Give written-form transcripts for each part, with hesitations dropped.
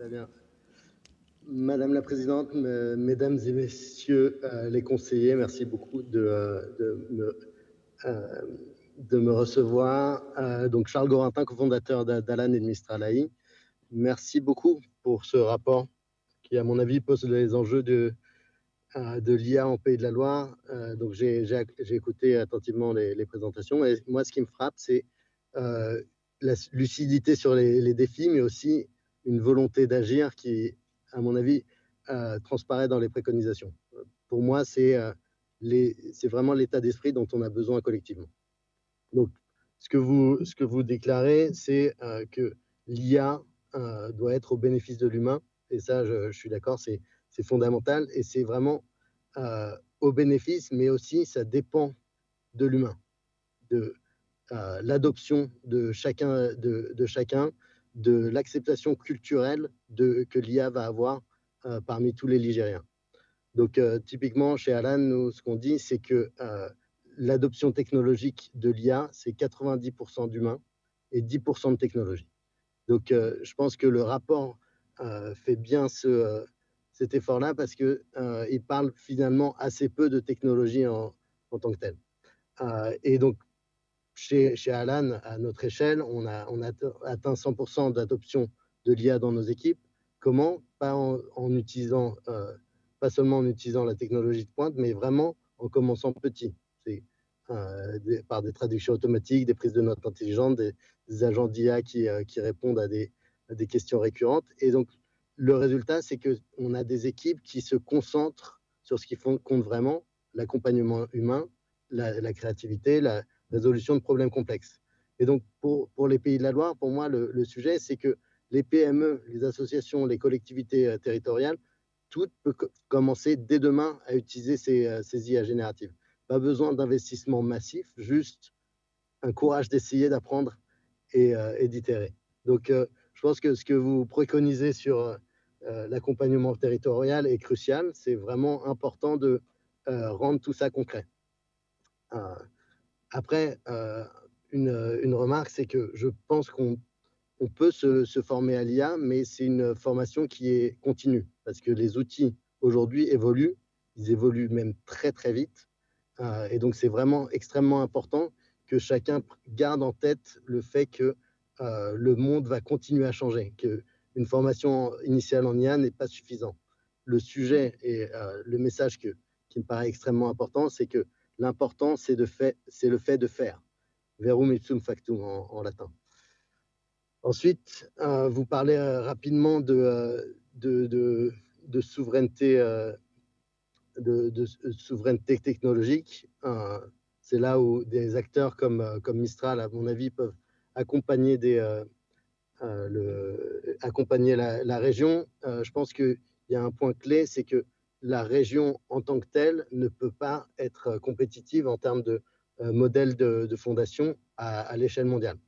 Très bien. Madame la présidente, mesdames et messieurs les conseillers, merci beaucoup euh, de me recevoir. Donc Charles Gorintin, cofondateur d'Alan et de Mistral AI. Merci beaucoup pour ce rapport qui, à mon avis, pose les enjeux de l'IA en Pays de la Loire. Donc j'ai écouté attentivement les présentations. Et moi, ce qui me frappe, c'est la lucidité sur les défis, mais aussi une volonté d'agir qui, à mon avis, transparaît dans les préconisations. Pour moi, c'est vraiment l'état d'esprit dont on a besoin collectivement. Donc, ce que vous déclarez, c'est que l'IA doit être au bénéfice de l'humain. Et ça, je suis d'accord, c'est fondamental. Et c'est vraiment au bénéfice, mais aussi ça dépend de l'humain, de l'adoption de chacun, de l'acceptation culturelle que l'IA va avoir parmi tous les Ligériens. Donc, typiquement, chez Alan, nous, ce qu'on dit, c'est que l'adoption technologique de l'IA, c'est 90% d'humains et 10% de technologie. Donc, je pense que le rapport fait bien cet effort-là parce qu'il parle finalement assez peu de technologie en tant que telle. Et donc, chez Alan, à notre échelle, on a atteint 100% d'adoption de l'IA dans nos équipes. Comment? Pas pas seulement en utilisant la technologie de pointe, mais vraiment en commençant petit. C'est par des traductions automatiques, des prises de notes intelligentes, des agents d'IA qui répondent à des questions récurrentes. Et donc, le résultat, c'est qu'on a des équipes qui se concentrent sur ce qui compte vraiment, l'accompagnement humain, la créativité, la résolution de problèmes complexes. Et donc, pour les Pays de la Loire, pour moi, le sujet, c'est que les PME, les associations, les collectivités territoriales, tout peut commencer dès demain à utiliser ces IA génératives. Pas besoin d'investissement massif, juste un courage d'essayer d'apprendre et d'itérer. Donc, je pense que ce que vous préconisez sur l'accompagnement territorial est crucial. C'est vraiment important de rendre tout ça concret. Après, une remarque, c'est que je pense qu'on peut se former à l'IA, mais c'est une formation qui est continue, parce que les outils aujourd'hui évoluent, ils évoluent même très très vite, et donc c'est vraiment extrêmement important que chacun garde en tête le fait que le monde va continuer à changer, qu'une formation initiale en IA n'est pas suffisant. Le sujet et le message qui me paraît extrêmement important, c'est que l'important, c'est le fait de faire. Verum ipsum factum en latin. Ensuite, vous parlez rapidement de souveraineté, de souveraineté technologique. C'est là où des acteurs comme Mistral, à mon avis, peuvent accompagner, accompagner la région. Je pense qu'il y a un point clé, c'est que la région en tant que telle ne peut pas être compétitive en termes de modèle de fondation à l'échelle mondiale.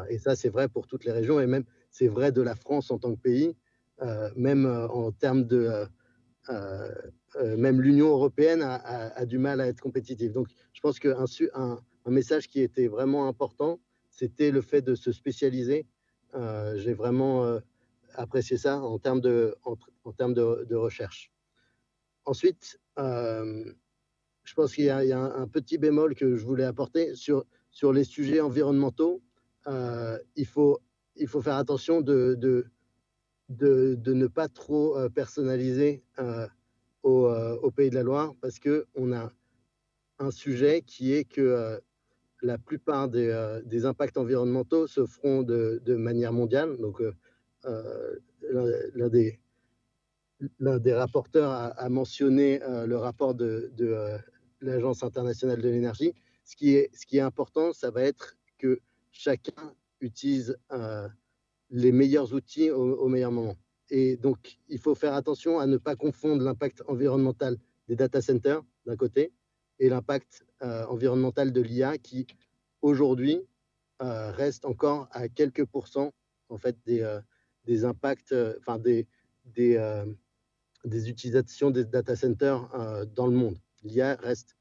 Et ça, c'est vrai pour toutes les régions, et même c'est vrai de la France en tant que pays, même en termes de... même l'Union européenne a du mal à être compétitive. Donc, je pense qu'un message qui était vraiment important, c'était le fait de se spécialiser. J'ai vraiment apprécié ça en termes de recherche. Ensuite, je pense qu'il y a un petit bémol que je voulais apporter sur les sujets environnementaux. Il faut faire attention de ne pas trop personnaliser au Pays de la Loire, parce qu'on a un sujet qui est que la plupart des impacts environnementaux se feront de manière mondiale. Donc, l'un des rapporteurs a mentionné le rapport de l'Agence internationale de l'énergie. Ce qui est important, ça va être que chacun utilise les meilleurs outils au meilleur moment. Et donc, il faut faire attention à ne pas confondre l'impact environnemental des data centers d'un côté et l'impact environnemental de l'IA qui, aujourd'hui, reste encore à quelques pourcents en fait, des impacts, enfin des utilisations des data centers dans le monde. L'IA reste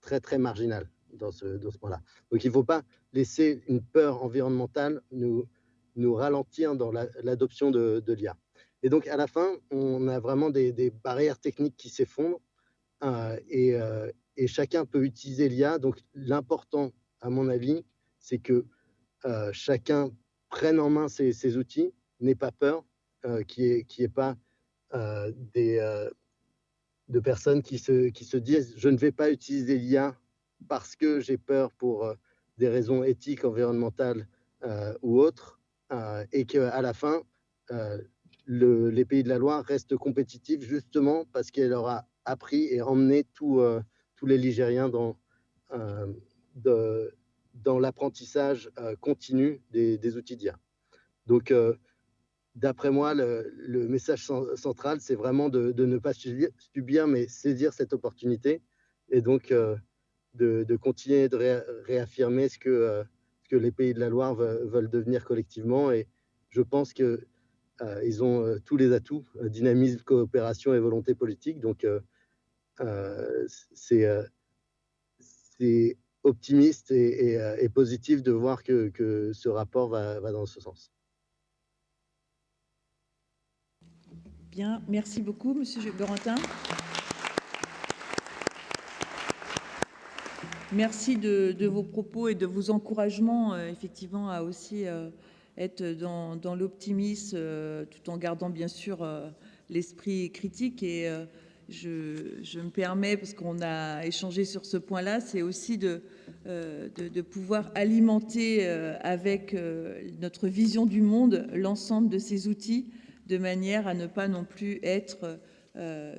très, très marginale dans ce point-là. Donc, il ne faut pas laisser une peur environnementale nous ralentir dans l'adoption de l'IA. Et donc, à la fin, on a vraiment des barrières techniques qui s'effondrent et chacun peut utiliser l'IA. Donc, l'important, à mon avis, c'est que chacun prenne en main ces outils, n'ait pas peur, qu'il n'y ait pas de personnes qui se disent je ne vais pas utiliser l'IA parce que j'ai peur pour des raisons éthiques, environnementales ou autres, et qu'à la fin, euh, les pays de la Loire restent compétitifs justement parce qu'elle aura appris et emmené tous les Ligériens euh, de, dans l'apprentissage continu des outils d'IA. Donc, d'après moi, le message central, c'est vraiment de ne pas subir, mais saisir cette opportunité et donc de continuer de réaffirmer ce que les pays de la Loire veulent devenir collectivement. Et je pense qu'ils ont tous les atouts, dynamisme, coopération et volonté politique. Donc, c'est optimiste et positif de voir que ce rapport va dans ce sens. Bien, merci beaucoup, Monsieur Geoffroy. Merci de vos propos et de vos encouragements, effectivement, à aussi être dans l'optimisme, tout en gardant bien sûr l'esprit critique. Et je me permets, parce qu'on a échangé sur ce point-là, c'est aussi de pouvoir alimenter avec notre vision du monde l'ensemble de ces outils, de manière à ne pas non plus être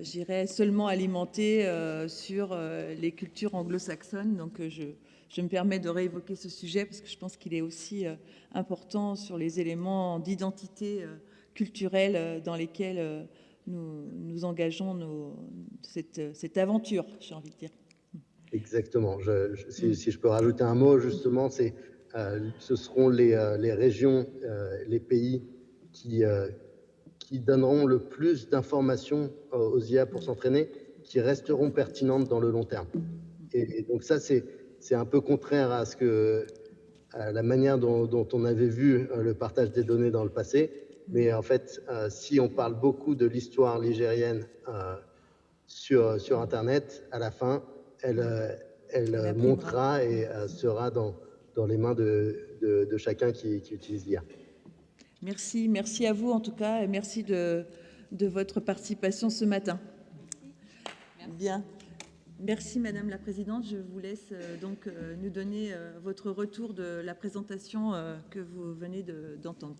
j'irais seulement alimenté sur les cultures anglo-saxonnes. Donc je me permets de réévoquer ce sujet parce que je pense qu'il est aussi important sur les éléments d'identité culturelle dans lesquels nous engageons cette aventure, j'ai envie de dire. Exactement. Si je peux rajouter un mot, justement, ce seront les régions, les pays qui donneront le plus d'informations aux IA pour s'entraîner, qui resteront pertinentes dans le long terme. Et donc ça, c'est un peu contraire à la manière dont on avait vu le partage des données dans le passé. Mais en fait, si on parle beaucoup de l'histoire ligérienne sur Internet, à la fin, elle montera et sera dans les mains de chacun qui utilise l'IA. Merci à vous en tout cas, et merci de votre participation ce matin. Merci. Bien. Merci Madame la Présidente. Je vous laisse donc nous donner votre retour de la présentation que vous venez d'entendre.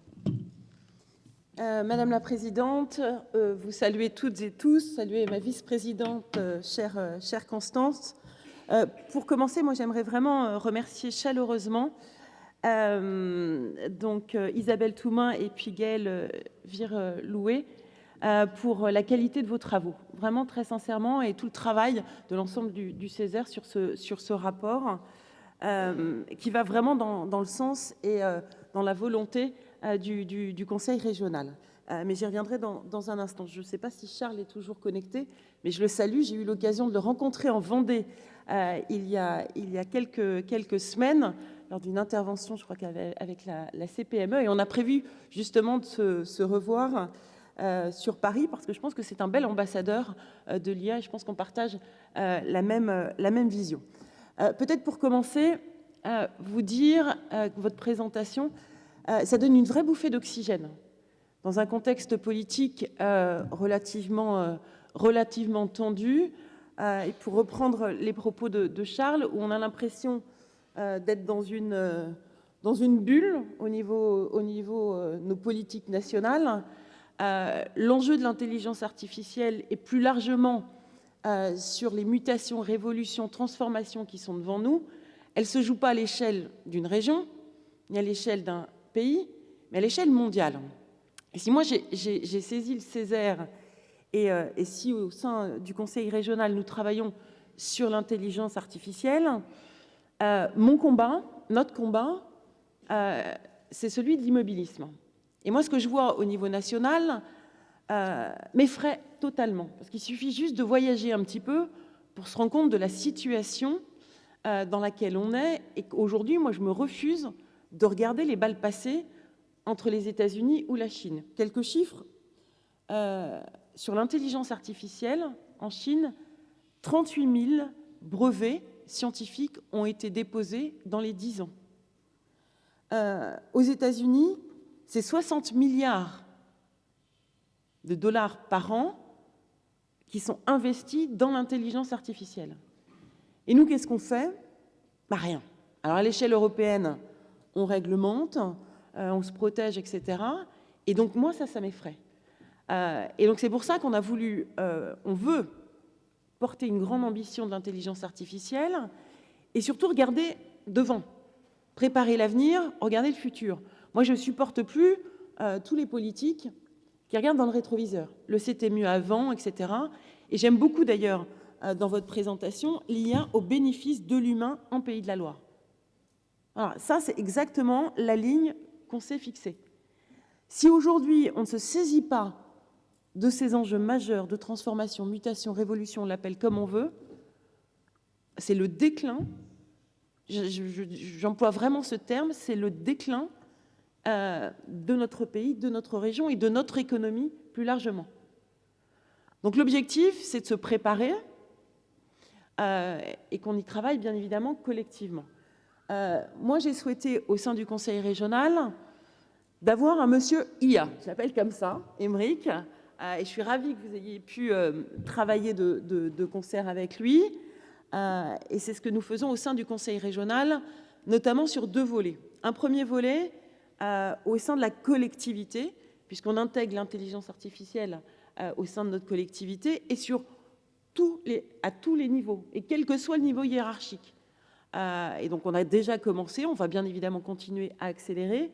Madame la Présidente, vous saluez toutes et tous, saluez ma vice-présidente, chère Constance. Pour commencer, moi j'aimerais vraiment remercier chaleureusement Isabelle Toumain et puis Gaëlle Vire-Louet pour la qualité de vos travaux, vraiment très sincèrement, et tout le travail de l'ensemble du Césaire sur ce rapport qui va vraiment dans le sens et dans la volonté du Conseil régional. Mais j'y reviendrai dans un instant. Je ne sais pas si Charles est toujours connecté, mais je le salue. J'ai eu l'occasion de le rencontrer en Vendée il y a quelques semaines, lors d'une intervention, je crois qu'avec la CPME, et on a prévu justement de se revoir sur Paris, parce que je pense que c'est un bel ambassadeur de l'IA, et je pense qu'on partage la même vision. Peut-être pour commencer, vous dire que votre présentation, ça donne une vraie bouffée d'oxygène dans un contexte politique relativement tendu. Et pour reprendre les propos de Charles, où on a l'impression d'être dans une bulle au niveau nos politiques nationales, l'enjeu de l'intelligence artificielle et plus largement sur les mutations, révolutions, transformations qui sont devant nous, elle ne se joue pas à l'échelle d'une région, ni à l'échelle d'un pays, mais à l'échelle mondiale. Et si moi j'ai saisi le Césaire, et si au sein du Conseil régional nous travaillons sur l'intelligence artificielle, notre combat, c'est celui de l'immobilisme. Et moi, ce que je vois au niveau national m'effraie totalement, parce qu'il suffit juste de voyager un petit peu pour se rendre compte de la situation dans laquelle on est, et qu'aujourd'hui, moi, je me refuse de regarder les balles passer entre les États-Unis ou la Chine. Quelques chiffres. sur l'intelligence artificielle, en Chine, 38 000 brevets scientifiques ont été déposés dans les 10 ans. Aux États-Unis, c'est 60 milliards de dollars par an qui sont investis dans l'intelligence artificielle. Et nous, qu'est-ce qu'on fait? Rien. Alors, à l'échelle européenne, on réglemente, on se protège, etc. Et donc, moi, ça m'effraie. Et donc, c'est pour ça qu'on a voulu, on veut porter une grande ambition de l'intelligence artificielle et surtout regarder devant, préparer l'avenir, regarder le futur. Moi, je ne supporte plus tous les politiques qui regardent dans le rétroviseur. Le c'était mieux avant, etc. Et j'aime beaucoup, d'ailleurs, dans votre présentation, l'IA au bénéfice de l'humain en Pays de la Loire. Alors, ça, c'est exactement la ligne qu'on s'est fixée. Si aujourd'hui, on ne se saisit pas de ces enjeux majeurs de transformation, mutation, révolution, on l'appelle comme on veut, c'est le déclin, j'emploie vraiment ce terme, c'est le déclin de notre pays, de notre région et de notre économie plus largement. Donc l'objectif, c'est de se préparer et qu'on y travaille bien évidemment collectivement. Moi, j'ai souhaité, au sein du Conseil régional, d'avoir un monsieur IA, je l'appelle comme ça, Aymeric, et je suis ravie que vous ayez pu travailler de concert avec lui. Et c'est ce que nous faisons au sein du Conseil régional, notamment sur 2 volets. Un premier volet au sein de la collectivité, puisqu'on intègre l'intelligence artificielle au sein de notre collectivité, et à tous les niveaux, et quel que soit le niveau hiérarchique. Et donc on a déjà commencé, on va bien évidemment continuer à accélérer.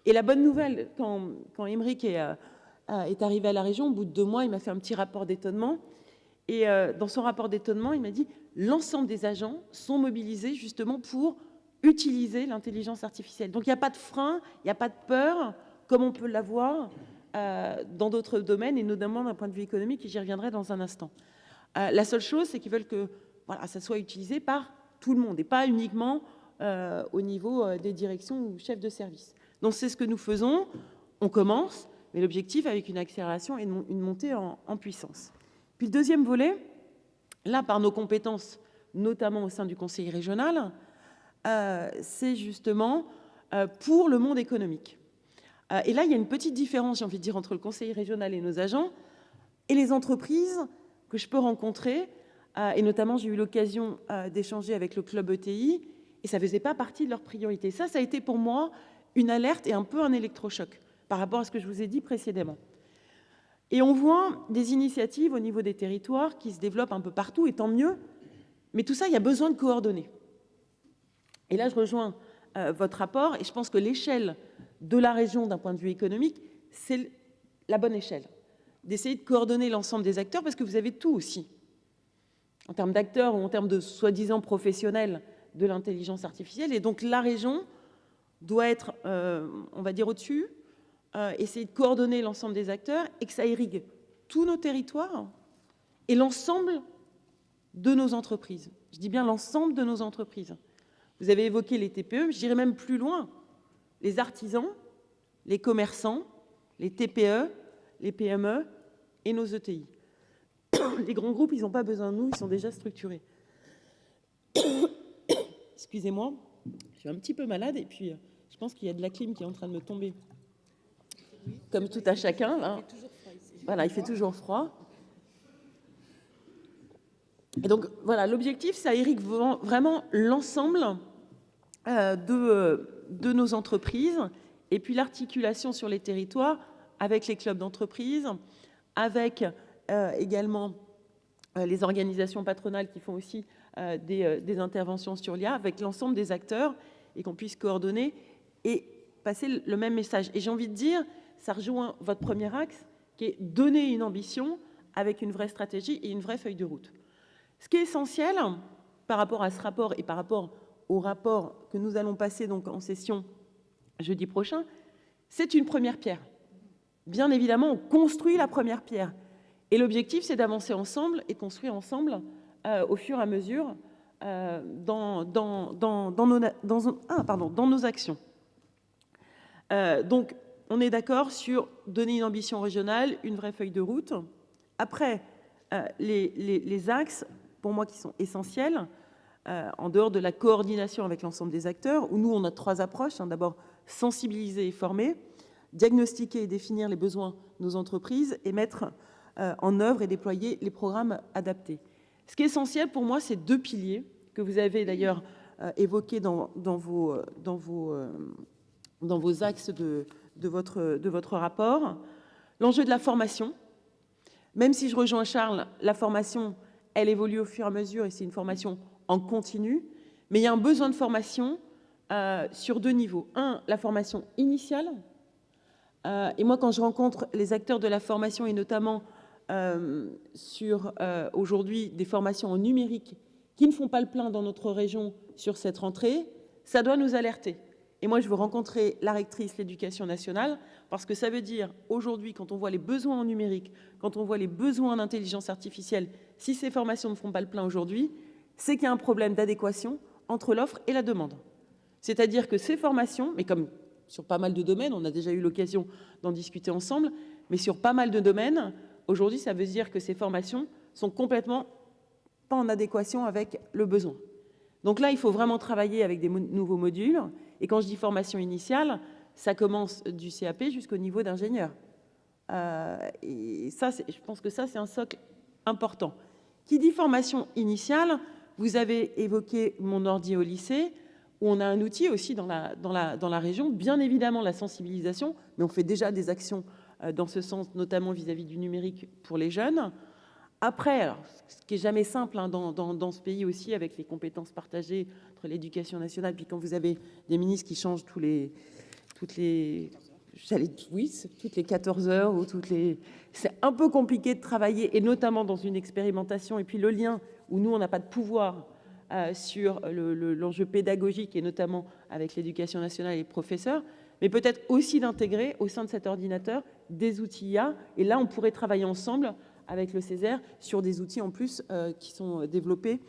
Et la bonne nouvelle, quand Aymeric est arrivé à la région, au bout de 2 mois, il m'a fait un petit rapport d'étonnement. Et dans son rapport d'étonnement, il m'a dit « l'ensemble des agents sont mobilisés justement pour utiliser l'intelligence artificielle ». Donc il n'y a pas de frein, il n'y a pas de peur, comme on peut l'avoir dans d'autres domaines, et notamment d'un point de vue économique, et j'y reviendrai dans un instant. La seule chose, c'est qu'ils veulent que ça soit utilisé par tout le monde, et pas uniquement au niveau des directions ou chefs de service. Donc c'est ce que nous faisons, on commence, mais l'objectif avec une accélération et une montée en puissance. Puis le deuxième volet, là par nos compétences, notamment au sein du Conseil régional, c'est justement pour le monde économique. Et là, il y a une petite différence, j'ai envie de dire, entre le Conseil régional et nos agents et les entreprises que je peux rencontrer, et notamment j'ai eu l'occasion d'échanger avec le club ETI, et ça ne faisait pas partie de leurs priorités. Ça a été pour moi une alerte et un peu un électrochoc par rapport à ce que je vous ai dit précédemment. Et on voit des initiatives au niveau des territoires qui se développent un peu partout, et tant mieux, mais tout ça, il y a besoin de coordonner. Et là, je rejoins votre rapport, et je pense que l'échelle de la région d'un point de vue économique, c'est la bonne échelle. D'essayer de coordonner l'ensemble des acteurs, parce que vous avez tout aussi. En termes d'acteurs ou en termes de soi-disant professionnels de l'intelligence artificielle. Et donc la région doit être, on va dire, au-dessus, essayer de coordonner l'ensemble des acteurs et que ça irrigue tous nos territoires et l'ensemble de nos entreprises. Je dis bien l'ensemble de nos entreprises. Vous avez évoqué les TPE, je dirais même plus loin, les artisans, les commerçants, les TPE, les PME et nos ETI. Les grands groupes, ils n'ont pas besoin de nous, ils sont déjà structurés. Excusez-moi, je suis un petit peu malade et puis je pense qu'il y a de la clim qui est en train de me tomber. Comme tout à chacun, là. Voilà, il fait toujours froid. Et donc, voilà, l'objectif, ça irrigue vraiment l'ensemble de nos entreprises et puis l'articulation sur les territoires avec les clubs d'entreprise, avec également les organisations patronales qui font aussi des interventions sur l'IA, avec l'ensemble des acteurs et qu'on puisse coordonner et passer le même message. Et j'ai envie de dire, ça rejoint votre premier axe, qui est donner une ambition avec une vraie stratégie et une vraie feuille de route. Ce qui est essentiel par rapport à ce rapport et par rapport au rapport que nous allons passer donc en session jeudi prochain, c'est une première pierre. Bien évidemment, on construit la première pierre. Et l'objectif, c'est d'avancer ensemble et construire ensemble au fur et à mesure dans nos actions. Donc, on est d'accord sur donner une ambition régionale, une vraie feuille de route. Après, les axes, pour moi, qui sont essentiels, en dehors de la coordination avec l'ensemble des acteurs, où nous, on a 3 approches. D'abord, sensibiliser et former, diagnostiquer et définir les besoins de nos entreprises et mettre en œuvre et déployer les programmes adaptés. Ce qui est essentiel pour moi, c'est 2 piliers que vous avez d'ailleurs évoqués dans vos axes de votre rapport. L'enjeu de la formation. Même si je rejoins Charles, la formation, elle évolue au fur et à mesure et c'est une formation en continu. Mais il y a un besoin de formation sur 2 niveaux. Un, la formation initiale. Et moi, quand je rencontre les acteurs de la formation et notamment sur aujourd'hui des formations en numérique qui ne font pas le plein dans notre région sur cette rentrée, ça doit nous alerter. Et moi, je veux rencontrer la rectrice de l'Éducation nationale parce que ça veut dire, aujourd'hui, quand on voit les besoins en numérique, quand on voit les besoins en intelligence artificielle, si ces formations ne font pas le plein aujourd'hui, c'est qu'il y a un problème d'adéquation entre l'offre et la demande. C'est-à-dire que ces formations, mais comme sur pas mal de domaines, on a déjà eu l'occasion d'en discuter ensemble, mais sur pas mal de domaines, aujourd'hui, ça veut dire que ces formations sont complètement pas en adéquation avec le besoin. Donc là, il faut vraiment travailler avec des nouveaux modules. Et quand je dis formation initiale, ça commence du CAP jusqu'au niveau d'ingénieur. Et ça, je pense que ça, c'est un socle important. Qui dit formation initiale, vous avez évoqué Mon Ordi au lycée, où on a un outil aussi dans la région, bien évidemment la sensibilisation, mais on fait déjà des actions dans ce sens, notamment vis-à-vis du numérique pour les jeunes. Après, alors, ce qui n'est jamais simple dans ce pays aussi, avec les compétences partagées entre l'éducation nationale, puis quand vous avez des ministres qui changent toutes les 14 heures, ou c'est un peu compliqué de travailler, et notamment dans une expérimentation, et puis le lien où nous, on n'a pas de pouvoir sur l'enjeu pédagogique, et notamment avec l'éducation nationale et les professeurs, mais peut-être aussi d'intégrer au sein de cet ordinateur des outils IA, et là, on pourrait travailler ensemble avec le Césaire sur des outils en plus qui sont développés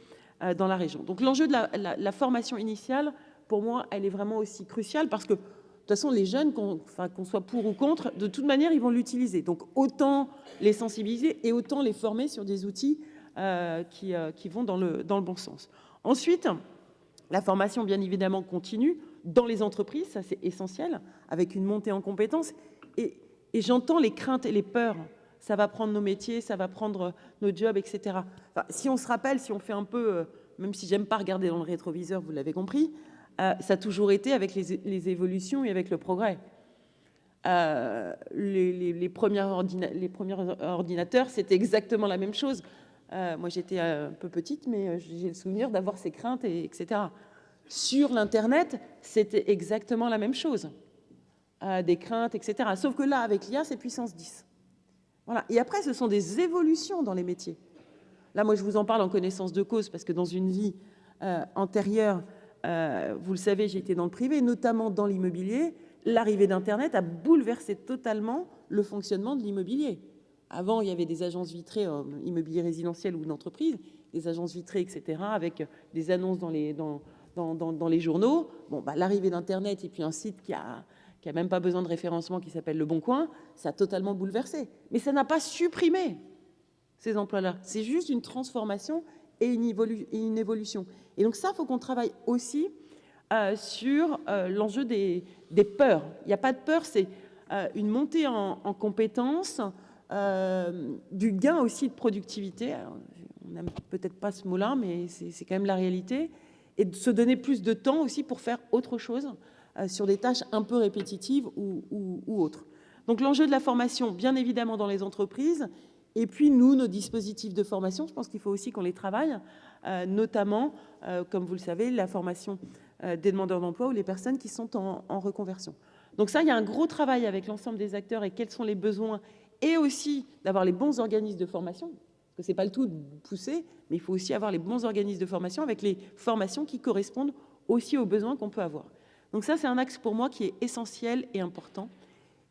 dans la région. Donc l'enjeu de la formation initiale, pour moi, elle est vraiment aussi cruciale parce que de toute façon, les jeunes, qu'on soit pour ou contre, de toute manière, ils vont l'utiliser. Donc autant les sensibiliser et autant les former sur des outils qui vont dans le bon sens. Ensuite, la formation, bien évidemment, continue dans les entreprises, ça c'est essentiel, avec une montée en compétences. Et j'entends les craintes et les peurs. Ça va prendre nos métiers, ça va prendre nos jobs, etc. Enfin, si on se rappelle, si on fait un peu, même si j'aime pas regarder dans le rétroviseur, vous l'avez compris, ça a toujours été avec les évolutions et avec le progrès. Les premiers ordinateurs, c'était exactement la même chose. Moi, j'étais un peu petite, mais j'ai le souvenir d'avoir ces craintes, etc. Sur l'Internet, c'était exactement la même chose. Des craintes, etc. Sauf que là, avec l'IA, c'est puissance 10. Voilà. Et après, ce sont des évolutions dans les métiers. Là, moi, je vous en parle en connaissance de cause, parce que dans une vie antérieure, vous le savez, j'ai été dans le privé, notamment dans l'immobilier. L'arrivée d'Internet a bouleversé totalement le fonctionnement de l'immobilier. Avant, il y avait des agences vitrées, immobilier résidentiel ou d'entreprise, des agences vitrées, etc., avec des annonces dans les journaux. Bon, bah, l'arrivée d'Internet et puis un site qui a même pas besoin de référencement, qui s'appelle Le Bon Coin, ça a totalement bouleversé. Mais ça n'a pas supprimé ces emplois-là. C'est juste une transformation et une évolution. Et donc ça, il faut qu'on travaille aussi sur l'enjeu des peurs. Il n'y a pas de peur, c'est une montée en compétences, du gain aussi de productivité. Alors, on n'aime peut-être pas ce mot-là, mais c'est quand même la réalité. Et de se donner plus de temps aussi pour faire autre chose sur des tâches un peu répétitives ou autres. Donc l'enjeu de la formation, bien évidemment dans les entreprises, et puis nous, nos dispositifs de formation, je pense qu'il faut aussi qu'on les travaille, notamment, comme vous le savez, la formation des demandeurs d'emploi ou les personnes qui sont en reconversion. Donc ça, il y a un gros travail avec l'ensemble des acteurs et quels sont les besoins, et aussi d'avoir les bons organismes de formation, parce que ce n'est pas le tout de pousser, mais il faut aussi avoir les bons organismes de formation avec les formations qui correspondent aussi aux besoins qu'on peut avoir. Donc ça, c'est un axe pour moi qui est essentiel et important.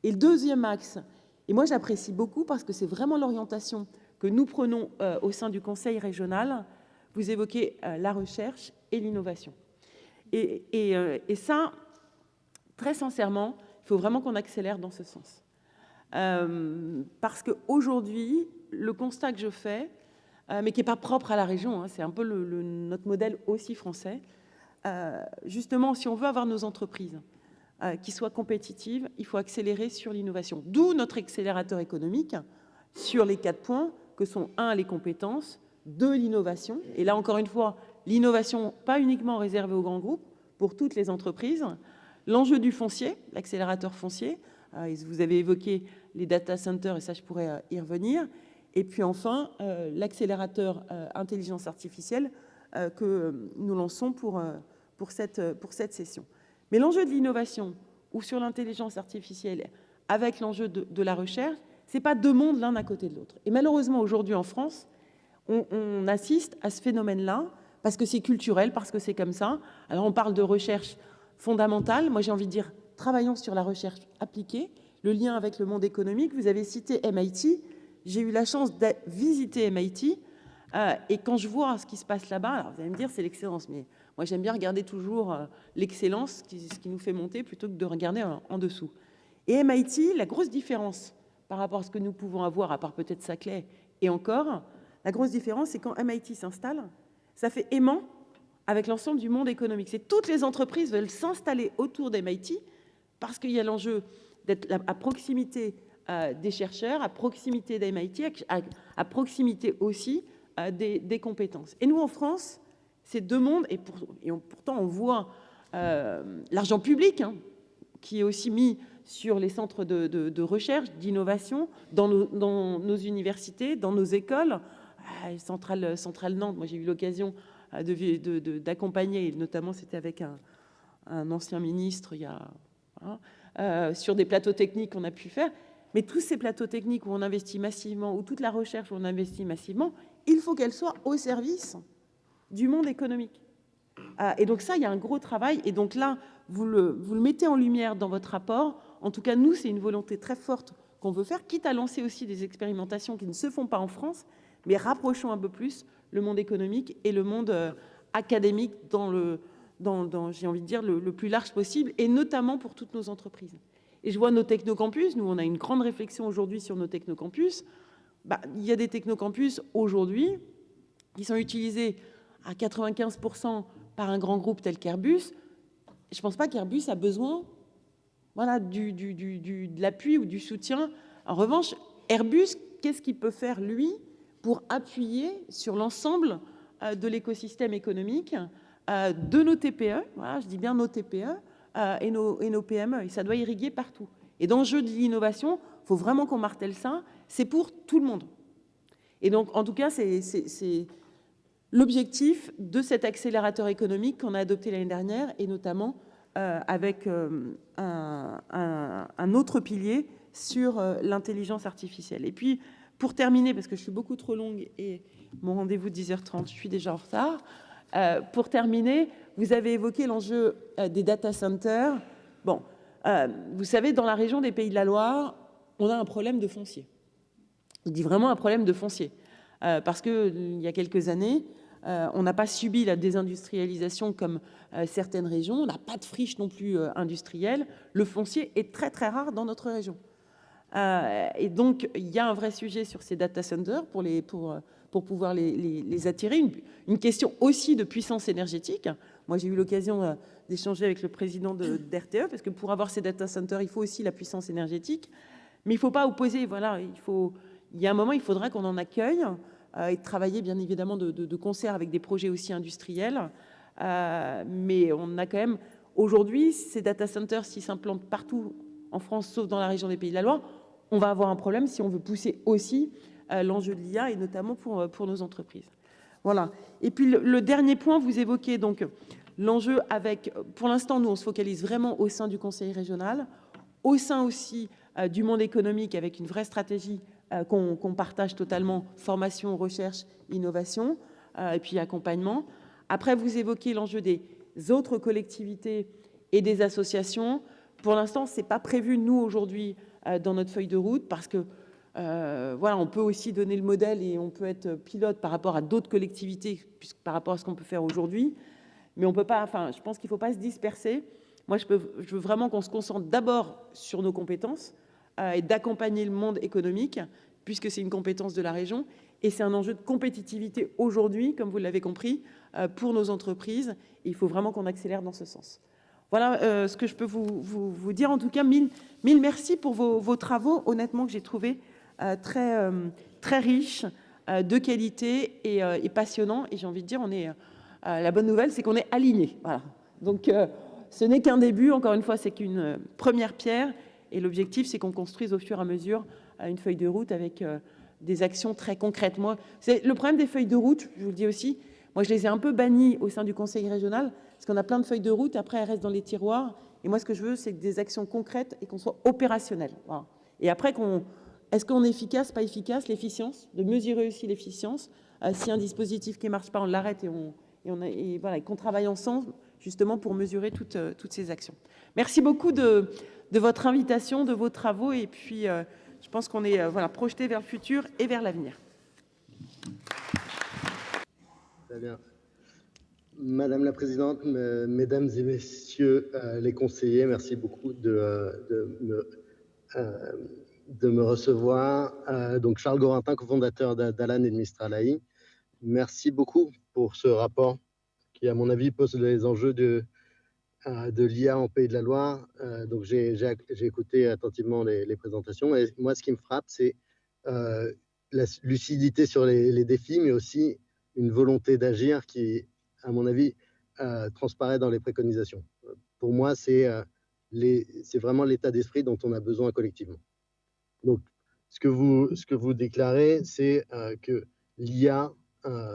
Et le deuxième axe, et moi j'apprécie beaucoup parce que c'est vraiment l'orientation que nous prenons au sein du Conseil régional, vous évoquez la recherche et l'innovation. Et ça, très sincèrement, il faut vraiment qu'on accélère dans ce sens. Parce qu'aujourd'hui, le constat que je fais, mais qui n'est pas propre à la région, hein, c'est un peu notre modèle aussi français, justement, si on veut avoir nos entreprises qui soient compétitives, il faut accélérer sur l'innovation. D'où notre accélérateur économique sur les 4 points que sont 1, les compétences, 2, l'innovation. Et là, encore une fois, l'innovation pas uniquement réservée aux grands groupes, pour toutes les entreprises. L'enjeu du foncier, l'accélérateur foncier. Vous avez évoqué les data centers, et ça, je pourrais y revenir. Et puis enfin, l'accélérateur intelligence artificielle que nous lançons pour cette session. Mais l'enjeu de l'innovation ou sur l'intelligence artificielle avec l'enjeu de la recherche, ce n'est pas deux mondes l'un à côté de l'autre. Et malheureusement, aujourd'hui en France, on assiste à ce phénomène-là parce que c'est culturel, parce que c'est comme ça. Alors on parle de recherche fondamentale. Moi, j'ai envie de dire, travaillons sur la recherche appliquée, le lien avec le monde économique. Vous avez cité MIT. J'ai eu la chance de visiter MIT. Et quand je vois ce qui se passe là-bas, alors vous allez me dire, c'est l'excellence. Mais moi, j'aime bien regarder toujours l'excellence, ce qui nous fait monter, plutôt que de regarder en dessous. Et MIT, la grosse différence par rapport à ce que nous pouvons avoir, à part peut-être Saclay et encore, la grosse différence, c'est quand MIT s'installe, ça fait aimant avec l'ensemble du monde économique. C'est toutes les entreprises veulent s'installer autour d'MIT parce qu'il y a l'enjeu d'être à proximité des chercheurs, à proximité d'MIT, à proximité aussi des compétences. Et nous, en France, ces deux mondes, et pourtant on voit l'argent public qui est aussi mis sur les centres de recherche, d'innovation, dans nos universités, dans nos écoles. Centrale Nantes, moi j'ai eu l'occasion d'accompagner, notamment c'était avec un ancien ministre il y a, sur des plateaux techniques qu'on a pu faire. Mais tous ces plateaux techniques où on investit massivement, ou toute la recherche où on investit massivement, il faut qu'elle soit au service du monde économique. Et donc ça, il y a un gros travail. Et donc là, vous le mettez en lumière dans votre rapport. En tout cas, nous, c'est une volonté très forte qu'on veut faire, quitte à lancer aussi des expérimentations qui ne se font pas en France, mais rapprochons un peu plus le monde économique et le monde académique dans j'ai envie de dire, le plus large possible, et notamment pour toutes nos entreprises. Et je vois nos technocampus, nous on a une grande réflexion aujourd'hui sur nos technocampus. Il y a des technocampus aujourd'hui qui sont utilisés à 95% par un grand groupe tel qu'Airbus. Je ne pense pas qu'Airbus a besoin de l'appui ou du soutien. En revanche, Airbus, qu'est-ce qu'il peut faire, lui, pour appuyer sur l'ensemble de l'écosystème économique de nos TPE, voilà, je dis bien nos TPE, et nos PME, et ça doit irriguer partout. Et dans le jeu de l'innovation, il faut vraiment qu'on martèle ça, c'est pour tout le monde. Et donc, en tout cas, c'est l'objectif de cet accélérateur économique qu'on a adopté l'année dernière, et notamment avec un autre pilier sur l'intelligence artificielle. Et puis, pour terminer, parce que je suis beaucoup trop longue et mon rendez-vous de 10h30, je suis déjà en retard, pour terminer, vous avez évoqué l'enjeu des data centers. Bon, vous savez, dans la région des Pays de la Loire, on a un problème de foncier. Je dis vraiment un problème de foncier. Parce qu'il y a quelques années, on n'a pas subi la désindustrialisation comme certaines régions. On n'a pas de friche non plus industrielle. Le foncier est très, très rare dans notre région. Et donc, il y a un vrai sujet sur ces data centers pour pouvoir les attirer. Une question aussi de puissance énergétique. Moi, j'ai eu l'occasion d'échanger avec le président d'RTE, parce que pour avoir ces data centers, il faut aussi la puissance énergétique. Mais il ne faut pas opposer. Voilà, il y a un moment, il faudra qu'on en accueille et travailler, bien évidemment, de concert avec des projets aussi industriels. Mais on a quand même, aujourd'hui, ces data centers, s'ils s'implantent partout en France, sauf dans la région des Pays de la Loire, on va avoir un problème si on veut pousser aussi l'enjeu de l'IA, et notamment pour nos entreprises. Voilà. Et puis le dernier point, vous évoquez donc l'enjeu avec, pour l'instant, nous, on se focalise vraiment au sein du Conseil régional, au sein aussi du monde économique, avec une vraie stratégie qu'on partage totalement, formation, recherche, innovation, et puis accompagnement. Après, vous évoquez l'enjeu des autres collectivités et des associations. Pour l'instant, ce n'est pas prévu, nous, aujourd'hui, dans notre feuille de route, parce que, voilà, on peut aussi donner le modèle et on peut être pilote par rapport à d'autres collectivités, par rapport à ce qu'on peut faire aujourd'hui. Mais on peut pas, enfin, je pense qu'il ne faut pas se disperser. Moi, je veux vraiment qu'on se concentre d'abord sur nos compétences et d'accompagner le monde économique, puisque c'est une compétence de la région. Et c'est un enjeu de compétitivité aujourd'hui, comme vous l'avez compris, pour nos entreprises. Et il faut vraiment qu'on accélère dans ce sens. Voilà ce que je peux vous dire. En tout cas, mille merci pour vos travaux, honnêtement, que j'ai trouvé très riches, de qualité et passionnants. Et j'ai envie de dire, la bonne nouvelle, c'est qu'on est alignés. Voilà. Donc, ce n'est qu'un début. Encore une fois, c'est qu'une première pierre. Et l'objectif, c'est qu'on construise au fur et à mesure une feuille de route avec des actions très concrètes. Moi, c'est le problème des feuilles de route, je vous le dis aussi. Moi, je les ai un peu bannies au sein du conseil régional, parce qu'on a plein de feuilles de route, après, elles restent dans les tiroirs. Et moi, ce que je veux, c'est des actions concrètes et qu'on soit opérationnel. Voilà. Et après, est-ce qu'on est efficace, pas efficace, l'efficience, de mesurer aussi l'efficience. Si un dispositif qui ne marche pas, on l'arrête et voilà, qu'on travaille ensemble, justement, pour mesurer toutes ces actions. Merci beaucoup de votre invitation, de vos travaux, et puis je pense qu'on est projeté vers le futur et vers l'avenir. Très bien. Madame la Présidente, Mesdames et Messieurs les conseillers, merci beaucoup de me recevoir. Donc Charles Gorintin, cofondateur d'Alan et de Mistral AI. Merci beaucoup pour ce rapport qui, à mon avis, pose les enjeux de l'IA en Pays de la Loire. Donc j'ai écouté attentivement les présentations. Et moi, ce qui me frappe, c'est la lucidité sur les défis, mais aussi une volonté d'agir qui, à mon avis, transparaît dans les préconisations. Pour moi, c'est vraiment l'état d'esprit dont on a besoin collectivement. Donc, ce que vous déclarez, c'est que l'IA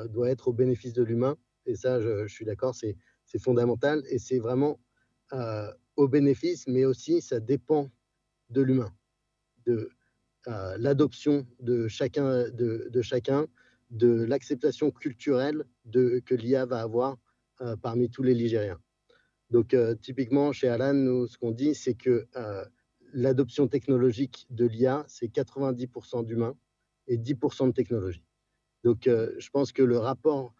doit être au bénéfice de l'humain. Et ça, je suis d'accord, c'est fondamental. Et c'est vraiment au bénéfice, mais aussi ça dépend de l'humain, de l'adoption de chacun, de l'acceptation culturelle que l'IA va avoir parmi tous les Ligériens. Donc, typiquement, chez Alan, nous, ce qu'on dit, c'est que l'adoption technologique de l'IA, c'est 90% d'humains et 10% de technologie. Donc, je pense que le rapport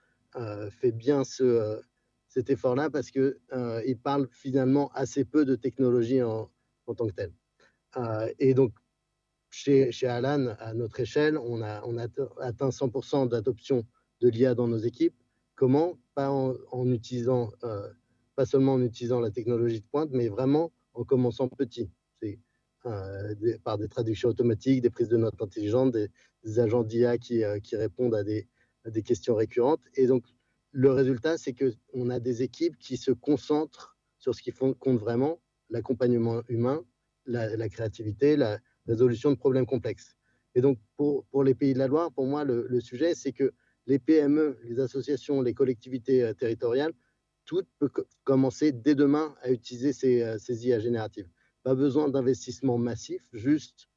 fait bien cet effort-là parce qu'il parle finalement assez peu de technologie en tant que telle. Et donc, chez Alan, à notre échelle, on a atteint 100% d'adoption de l'IA dans nos équipes. Comment? Pas pas seulement en utilisant la technologie de pointe, mais vraiment en commençant petit. C'est par des traductions automatiques, des prises de notes intelligentes, des agents d'IA qui répondent à des questions récurrentes. Et donc, le résultat, c'est qu'on a des équipes qui se concentrent sur ce qui compte vraiment, l'accompagnement humain, la créativité, la résolution de problèmes complexes. Et donc, pour les Pays de la Loire, pour moi, le sujet, c'est que les PME, les associations, les collectivités territoriales, toutes peuvent commencer dès demain à utiliser ces IA génératives. Pas besoin d'investissement massif, juste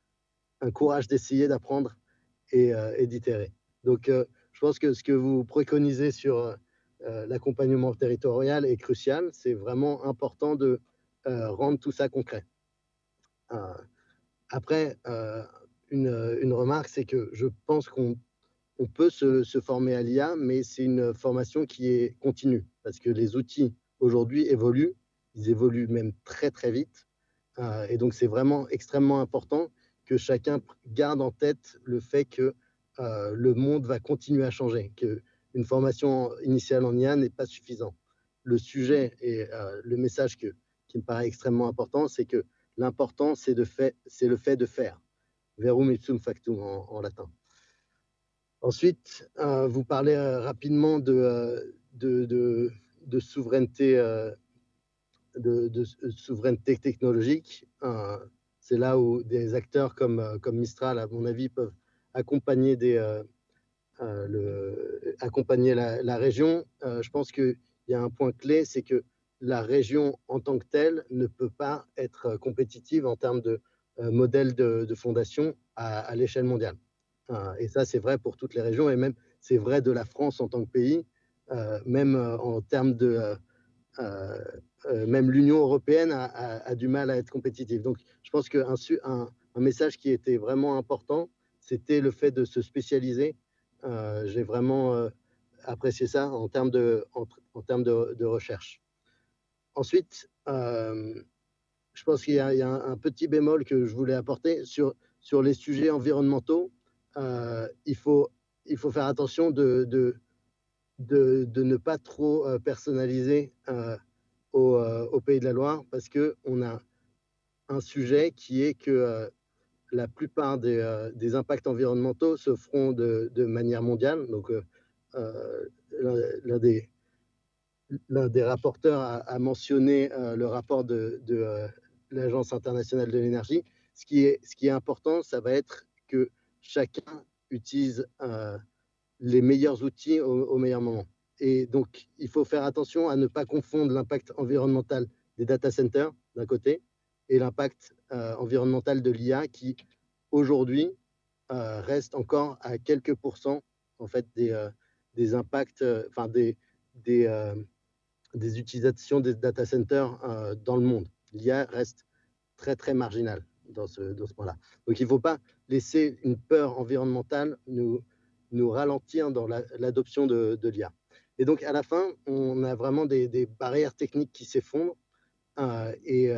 un courage d'essayer d'apprendre et d'itérer. Donc, je pense que ce que vous préconisez sur l'accompagnement territorial est crucial. C'est vraiment important de rendre tout ça concret. Après, une remarque, c'est que je pense qu'on peut se former à l'IA, mais c'est une formation qui est continue, parce que les outils aujourd'hui évoluent, ils évoluent même très très vite, et donc c'est vraiment extrêmement important que chacun garde en tête le fait que le monde va continuer à changer, qu'une formation initiale en IA n'est pas suffisant. Le sujet et le message qui me paraît extrêmement important, c'est que l'important, c'est le fait de faire. Verum ipsum factum en latin. Ensuite, vous parlez rapidement de souveraineté, de souveraineté technologique. C'est là où des acteurs comme Mistral, à mon avis, peuvent accompagner, accompagner la région. Je pense qu'il y a un point clé, c'est que la région en tant que telle ne peut pas être compétitive en termes de modèle de fondation à l'échelle mondiale. Et ça, c'est vrai pour toutes les régions, et même c'est vrai de la France en tant que pays, même en termes de... même l'Union européenne a du mal à être compétitive. Donc, je pense qu'un message qui était vraiment important, c'était le fait de se spécialiser. J'ai vraiment apprécié ça en termes de recherche. Ensuite, je pense qu'il y a un petit bémol que je voulais apporter sur les sujets environnementaux. Il faut faire attention de ne pas trop personnaliser au Pays de la Loire, parce qu'on a un sujet qui est que la plupart des impacts environnementaux se feront de manière mondiale. Donc, l'un des rapporteurs a mentionné le rapport de l'Agence internationale de l'énergie. Ce qui est important, ça va être que chacun utilise les meilleurs outils au meilleur moment. Et donc, il faut faire attention à ne pas confondre l'impact environnemental des data centers d'un côté et l'impact environnemental de l'IA qui, aujourd'hui, reste encore à quelques pourcents en fait, des impacts, enfin des utilisations des data centers dans le monde. L'IA reste très, très marginale dans ce point-là. Donc, il ne faut pas laisser une peur environnementale nous ralentir dans l'adoption de l'IA. Et donc, à la fin, on a vraiment des barrières techniques qui s'effondrent et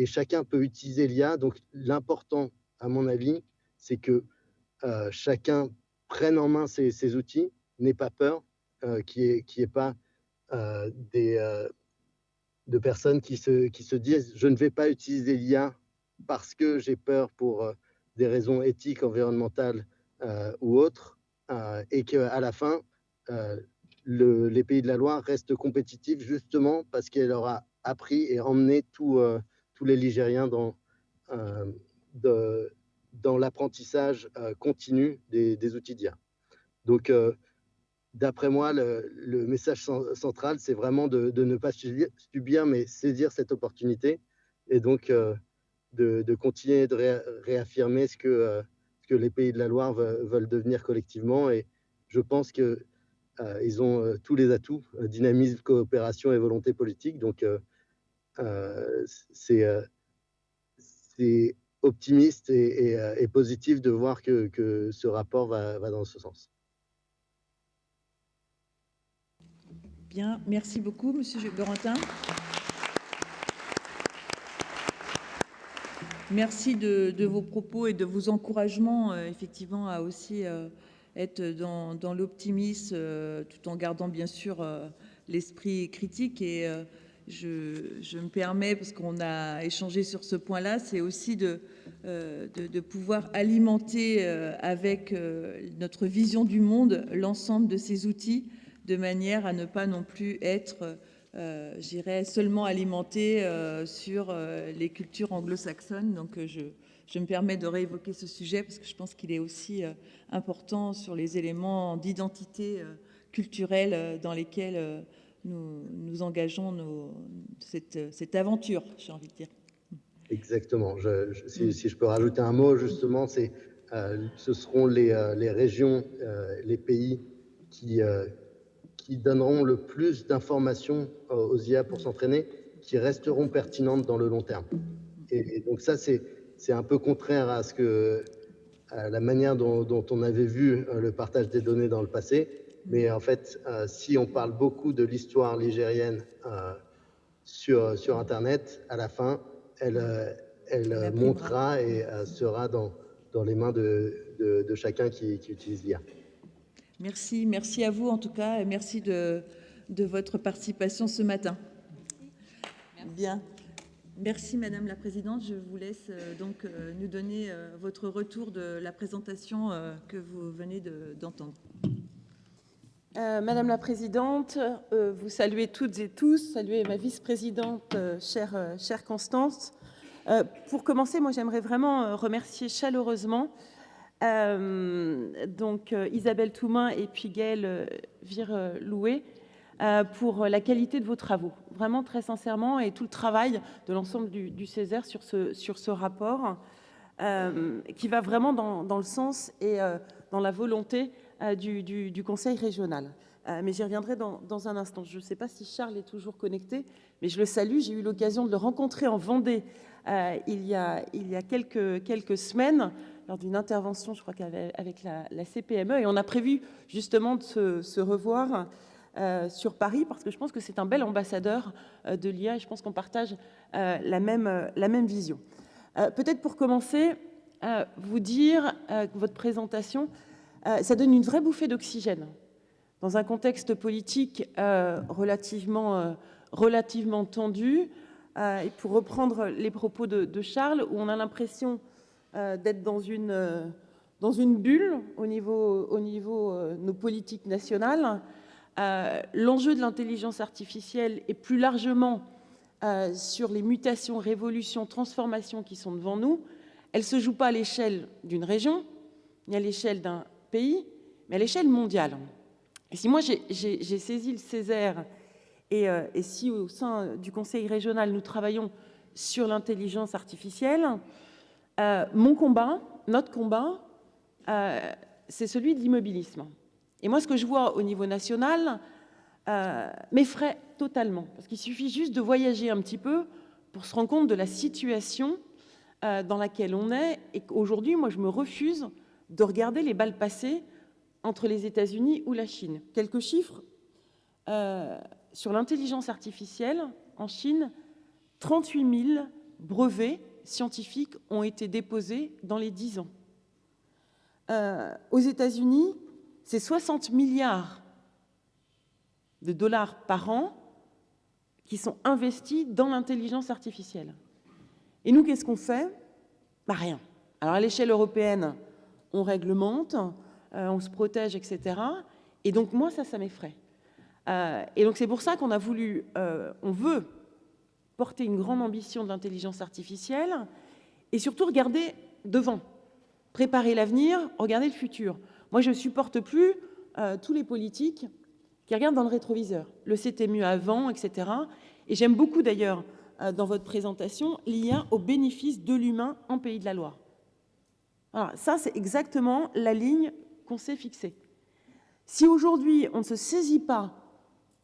chacun peut utiliser l'IA. Donc, l'important, à mon avis, c'est que chacun prenne en main ces outils, n'ait pas peur, qu'il n'y ait pas de personnes qui se disent « je ne vais pas utiliser l'IA parce que j'ai peur pour des raisons éthiques, environnementales ou autres », et qu'à la fin, les Pays de la Loire restent compétitifs justement parce qu'elle aura appris et emmené tous les Ligériens dans l'apprentissage continu des outils d'IA. Donc, d'après moi, le message central, c'est vraiment de ne pas subir, mais saisir cette opportunité et donc de continuer de réaffirmer ce que les Pays de la Loire veulent devenir collectivement. Et je pense qu'ils ont tous les atouts, dynamisme, coopération et volonté politique. Donc, c'est optimiste et positif de voir que ce rapport va dans ce sens. Bien, merci beaucoup, Monsieur Gorentin. Merci de vos propos et de vos encouragements, effectivement, à aussi être dans l'optimisme, tout en gardant bien sûr l'esprit critique. Et je me permets, parce qu'on a échangé sur ce point-là, c'est aussi de pouvoir alimenter avec notre vision du monde l'ensemble de ces outils, de manière à ne pas non plus être, j'irais, seulement alimenté sur les cultures anglo-saxonnes. Donc, je me permets de réévoquer ce sujet parce que je pense qu'il est aussi important sur les éléments d'identité culturelle dans lesquels nous engageons cette aventure, j'ai envie de dire. Exactement. Si je peux rajouter un mot, justement, ce seront les régions, les pays qui donneront le plus d'informations aux IA pour s'entraîner, qui resteront pertinentes dans le long terme. Et donc ça, c'est un peu contraire à la manière dont on avait vu le partage des données dans le passé. Mais en fait, si on parle beaucoup de l'histoire ligérienne sur Internet, à la fin, elle montera et sera dans les mains de chacun qui utilise l'IA. Merci à vous en tout cas, et merci de votre participation ce matin. Merci. Bien. Merci Madame la Présidente. Je vous laisse donc nous donner votre retour de la présentation que vous venez d'entendre. Madame la Présidente, vous saluez toutes et tous, saluez ma vice-présidente, chère Constance. Pour commencer, moi j'aimerais vraiment remercier chaleureusement donc Isabelle Toumain et puis Gaëlle Vire-Louet pour la qualité de vos travaux, vraiment très sincèrement, et tout le travail de l'ensemble du Césaire sur ce rapport qui va vraiment dans le sens et dans la volonté du Conseil régional. Mais j'y reviendrai dans un instant. Je ne sais pas si Charles est toujours connecté, mais je le salue. J'ai eu l'occasion de le rencontrer en Vendée il y a quelques semaines, lors d'une intervention, je crois qu'avec la CPME, et on a prévu justement de se revoir sur Paris, parce que je pense que c'est un bel ambassadeur de l'IA et je pense qu'on partage la même vision. Peut-être pour commencer, vous dire que votre présentation, ça donne une vraie bouffée d'oxygène dans un contexte politique relativement tendu. Et pour reprendre les propos de Charles, où on a l'impression d'être dans une bulle au niveau nos politiques nationales, l'enjeu de l'intelligence artificielle et plus largement sur les mutations, révolutions, transformations qui sont devant nous, elle ne se joue pas à l'échelle d'une région, ni à l'échelle d'un pays, mais à l'échelle mondiale. Et si moi j'ai saisi le Césaire, et si au sein du Conseil régional nous travaillons sur l'intelligence artificielle, mon combat, notre combat, c'est celui de l'immobilisme. Et moi, ce que je vois au niveau national m'effraie totalement, parce qu'il suffit juste de voyager un petit peu pour se rendre compte de la situation dans laquelle on est, et qu'aujourd'hui, moi, je me refuse de regarder les balles passer entre les États-Unis ou la Chine. Quelques chiffres sur l'intelligence artificielle en Chine, 38 000 brevets scientifiques ont été déposés dans les 10 ans. Aux États-Unis, c'est 60 milliards de dollars par an qui sont investis dans l'intelligence artificielle. Et nous, qu'est-ce qu'on fait? Rien. Alors, à l'échelle européenne, on réglemente, on se protège, etc. Et donc, moi, ça m'effraie. Et donc, c'est pour ça qu'on a voulu, on veut porter une grande ambition de l'intelligence artificielle et surtout regarder devant, préparer l'avenir, regarder le futur. Moi, je ne supporte plus tous les politiques qui regardent dans le rétroviseur. Le c'était mieux avant, etc. Et j'aime beaucoup, d'ailleurs, dans votre présentation, l'IA au bénéfice de l'humain en Pays de la Loire. Alors, ça, c'est exactement la ligne qu'on s'est fixée. Si aujourd'hui, on ne se saisit pas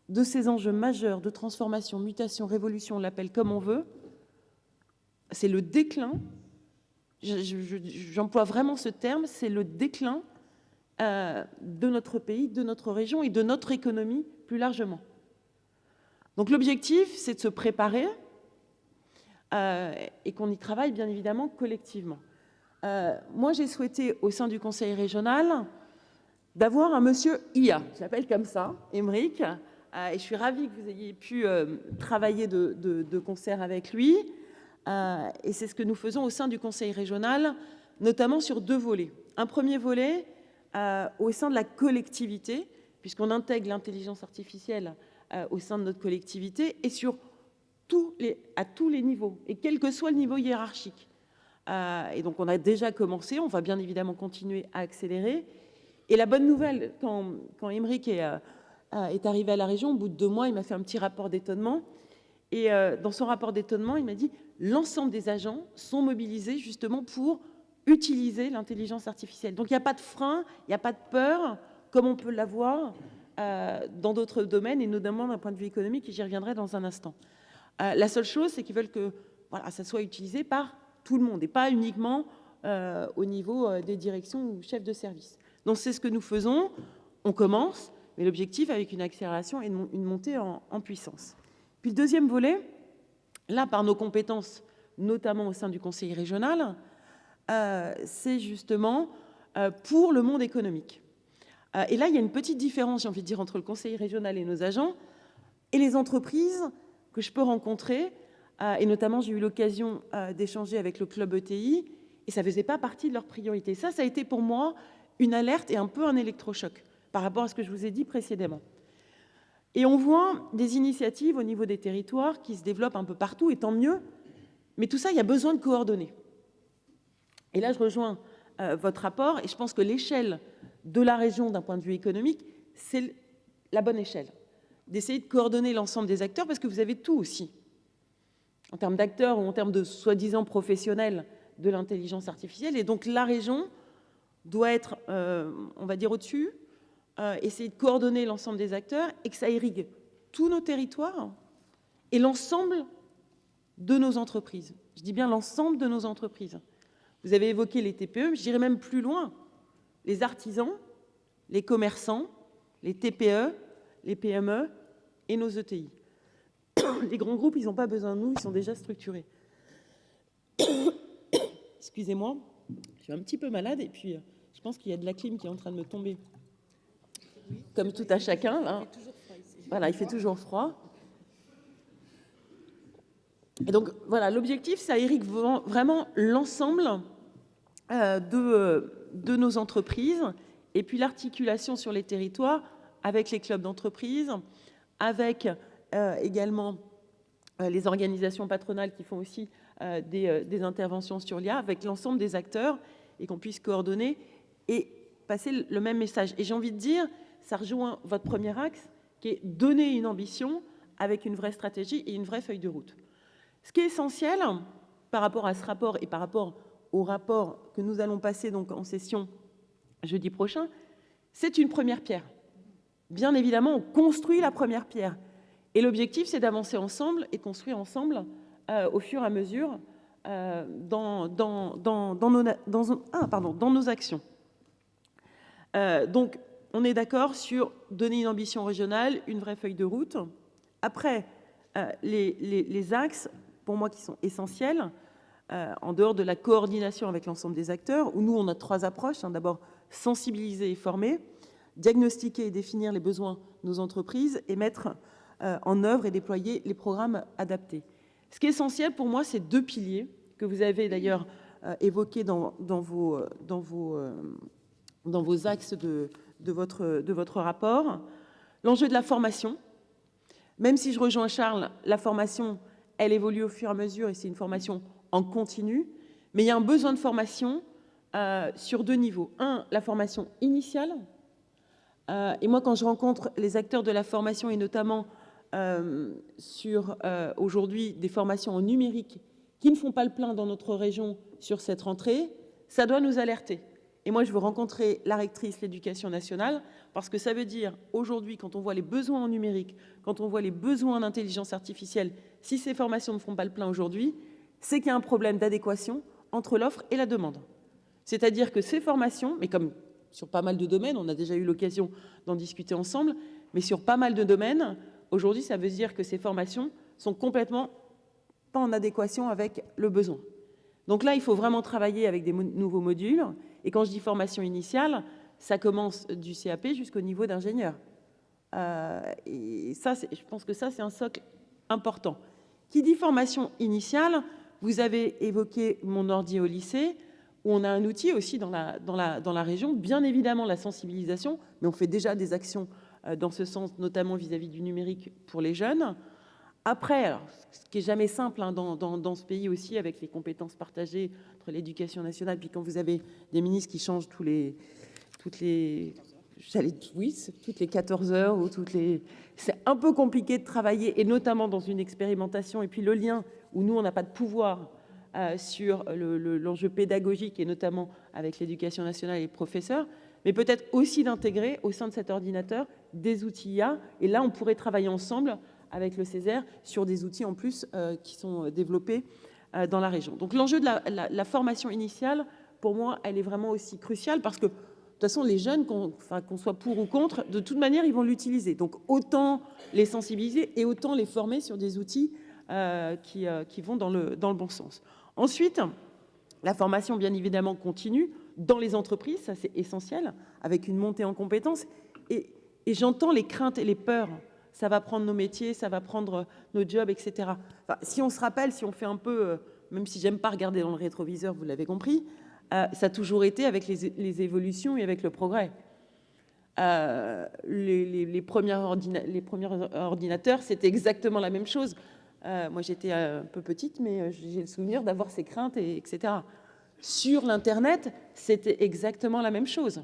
de ces enjeux majeurs de transformation, mutation, révolution, on l'appelle comme on veut, c'est le déclin, j'emploie vraiment ce terme, c'est le déclin de notre pays, de notre région et de notre économie plus largement. Donc l'objectif, c'est de se préparer et qu'on y travaille bien évidemment collectivement. Moi, j'ai souhaité, au sein du Conseil régional, d'avoir un monsieur IA, je l'appelle comme ça, Aymeric, et je suis ravie que vous ayez pu travailler de concert avec lui. Et c'est ce que nous faisons au sein du Conseil régional, notamment sur 2 volets. Un premier volet au sein de la collectivité, puisqu'on intègre l'intelligence artificielle au sein de notre collectivité, et à tous les niveaux, et quel que soit le niveau hiérarchique. Et donc on a déjà commencé, on va bien évidemment continuer à accélérer. Et la bonne nouvelle, quand Aymeric est arrivé à la région, au bout de 2 mois, il m'a fait un petit rapport d'étonnement. Et dans son rapport d'étonnement, il m'a dit « l'ensemble des agents sont mobilisés justement pour utiliser l'intelligence artificielle ». Donc il n'y a pas de frein, il n'y a pas de peur, comme on peut l'avoir dans d'autres domaines, et notamment d'un point de vue économique, et j'y reviendrai dans un instant. La seule chose, c'est qu'ils veulent que ça soit utilisé par tout le monde, et pas uniquement au niveau des directions ou chefs de service. Donc c'est ce que nous faisons, on commence, mais l'objectif avec une accélération et une montée en puissance. Puis le deuxième volet, là par nos compétences, notamment au sein du Conseil régional, c'est justement pour le monde économique. Et là, il y a une petite différence, j'ai envie de dire, entre le Conseil régional et nos agents et les entreprises que je peux rencontrer, et notamment j'ai eu l'occasion d'échanger avec le club ETI, et ça ne faisait pas partie de leurs priorités. Ça a été pour moi une alerte et un peu un électrochoc par rapport à ce que je vous ai dit précédemment. Et on voit des initiatives au niveau des territoires qui se développent un peu partout, et tant mieux, mais tout ça, il y a besoin de coordonner. Et là, je rejoins votre rapport, et je pense que l'échelle de la région d'un point de vue économique, c'est la bonne échelle. D'essayer de coordonner l'ensemble des acteurs, parce que vous avez tout aussi, en termes d'acteurs ou en termes de soi-disant professionnels de l'intelligence artificielle. Et donc la région doit être, on va dire, au-dessus, essayer de coordonner l'ensemble des acteurs et que ça irrigue tous nos territoires et l'ensemble de nos entreprises. Je dis bien l'ensemble de nos entreprises. Vous avez évoqué les TPE, mais je dirais même plus loin. Les artisans, les commerçants, les TPE, les PME et nos ETI. Les grands groupes, ils n'ont pas besoin de nous, ils sont déjà structurés. Excusez-moi, je suis un petit peu malade et puis je pense qu'il y a de la clim qui est en train de me tomber. Comme tout à chacun, là. Voilà, il fait toujours froid. Et donc, voilà, l'objectif, ça irrigue vraiment l'ensemble de nos entreprises et puis l'articulation sur les territoires avec les clubs d'entreprise, avec également les organisations patronales qui font aussi des interventions sur l'IA, avec l'ensemble des acteurs et qu'on puisse coordonner et passer le même message. Et j'ai envie de dire, ça rejoint votre premier axe, qui est donner une ambition avec une vraie stratégie et une vraie feuille de route. Ce qui est essentiel par rapport à ce rapport et par rapport au rapport que nous allons passer donc en session jeudi prochain, c'est une première pierre. Bien évidemment, on construit la première pierre. Et l'objectif, c'est d'avancer ensemble et de construire ensemble au fur et à mesure dans nos actions. Donc, on est d'accord sur donner une ambition régionale, une vraie feuille de route. Après, les axes, pour moi, qui sont essentiels, en dehors de la coordination avec l'ensemble des acteurs, où nous, on a 3 approches. D'abord, sensibiliser et former, diagnostiquer et définir les besoins de nos entreprises et mettre en œuvre et déployer les programmes adaptés. Ce qui est essentiel pour moi, c'est 2 piliers que vous avez d'ailleurs évoqués dans vos axes de votre rapport. L'enjeu de la formation. Même si je rejoins Charles, la formation, elle évolue au fur et à mesure et c'est une formation en continu, mais il y a un besoin de formation sur 2 niveaux. Un, la formation initiale. Et moi, quand je rencontre les acteurs de la formation et notamment sur aujourd'hui des formations en numérique qui ne font pas le plein dans notre région sur cette rentrée, ça doit nous alerter. Et moi, je veux rencontrer la rectrice de l'Éducation nationale parce que ça veut dire aujourd'hui, quand on voit les besoins en numérique, quand on voit les besoins en intelligence artificielle, si ces formations ne font pas le plein aujourd'hui, c'est qu'il y a un problème d'adéquation entre l'offre et la demande. C'est-à-dire que ces formations, mais comme sur pas mal de domaines, on a déjà eu l'occasion d'en discuter ensemble, mais sur pas mal de domaines, aujourd'hui, ça veut dire que ces formations sont complètement pas en adéquation avec le besoin. Donc là, il faut vraiment travailler avec des nouveaux modules. Et quand je dis formation initiale, ça commence du CAP jusqu'au niveau d'ingénieur. Et ça, je pense que ça, c'est un socle important. Qui dit formation initiale, vous avez évoqué Mon Ordi au lycée, où on a un outil aussi dans la région, bien évidemment la sensibilisation, mais on fait déjà des actions dans ce sens, notamment vis-à-vis du numérique pour les jeunes. Après, alors, ce qui n'est jamais simple dans ce pays aussi, avec les compétences partagées entre l'éducation nationale, puis quand vous avez des ministres qui changent toutes les 14 heures, ou c'est un peu compliqué de travailler, et notamment dans une expérimentation, et puis le lien où nous, on n'a pas de pouvoir sur l'enjeu pédagogique, et notamment avec l'éducation nationale et les professeurs, mais peut-être aussi d'intégrer au sein de cet ordinateur des outils IA, et là, on pourrait travailler ensemble avec le Césaire sur des outils en plus qui sont développés dans la région. Donc l'enjeu de la formation initiale, pour moi, elle est vraiment aussi cruciale parce que, de toute façon, les jeunes, qu'on soit pour ou contre, de toute manière, ils vont l'utiliser. Donc autant les sensibiliser et autant les former sur des outils qui vont dans le bon sens. Ensuite, la formation, bien évidemment, continue dans les entreprises, ça c'est essentiel, avec une montée en compétences. Et j'entends les craintes et les peurs. Ça va prendre nos métiers, ça va prendre nos jobs, etc. Enfin, si on se rappelle, si on fait un peu, même si j'aime pas regarder dans le rétroviseur, vous l'avez compris, ça a toujours été avec les évolutions et avec le progrès. Les premiers ordinateurs, c'était exactement la même chose. Moi, j'étais un peu petite, mais j'ai le souvenir d'avoir ces craintes, etc. Sur l'Internet, c'était exactement la même chose.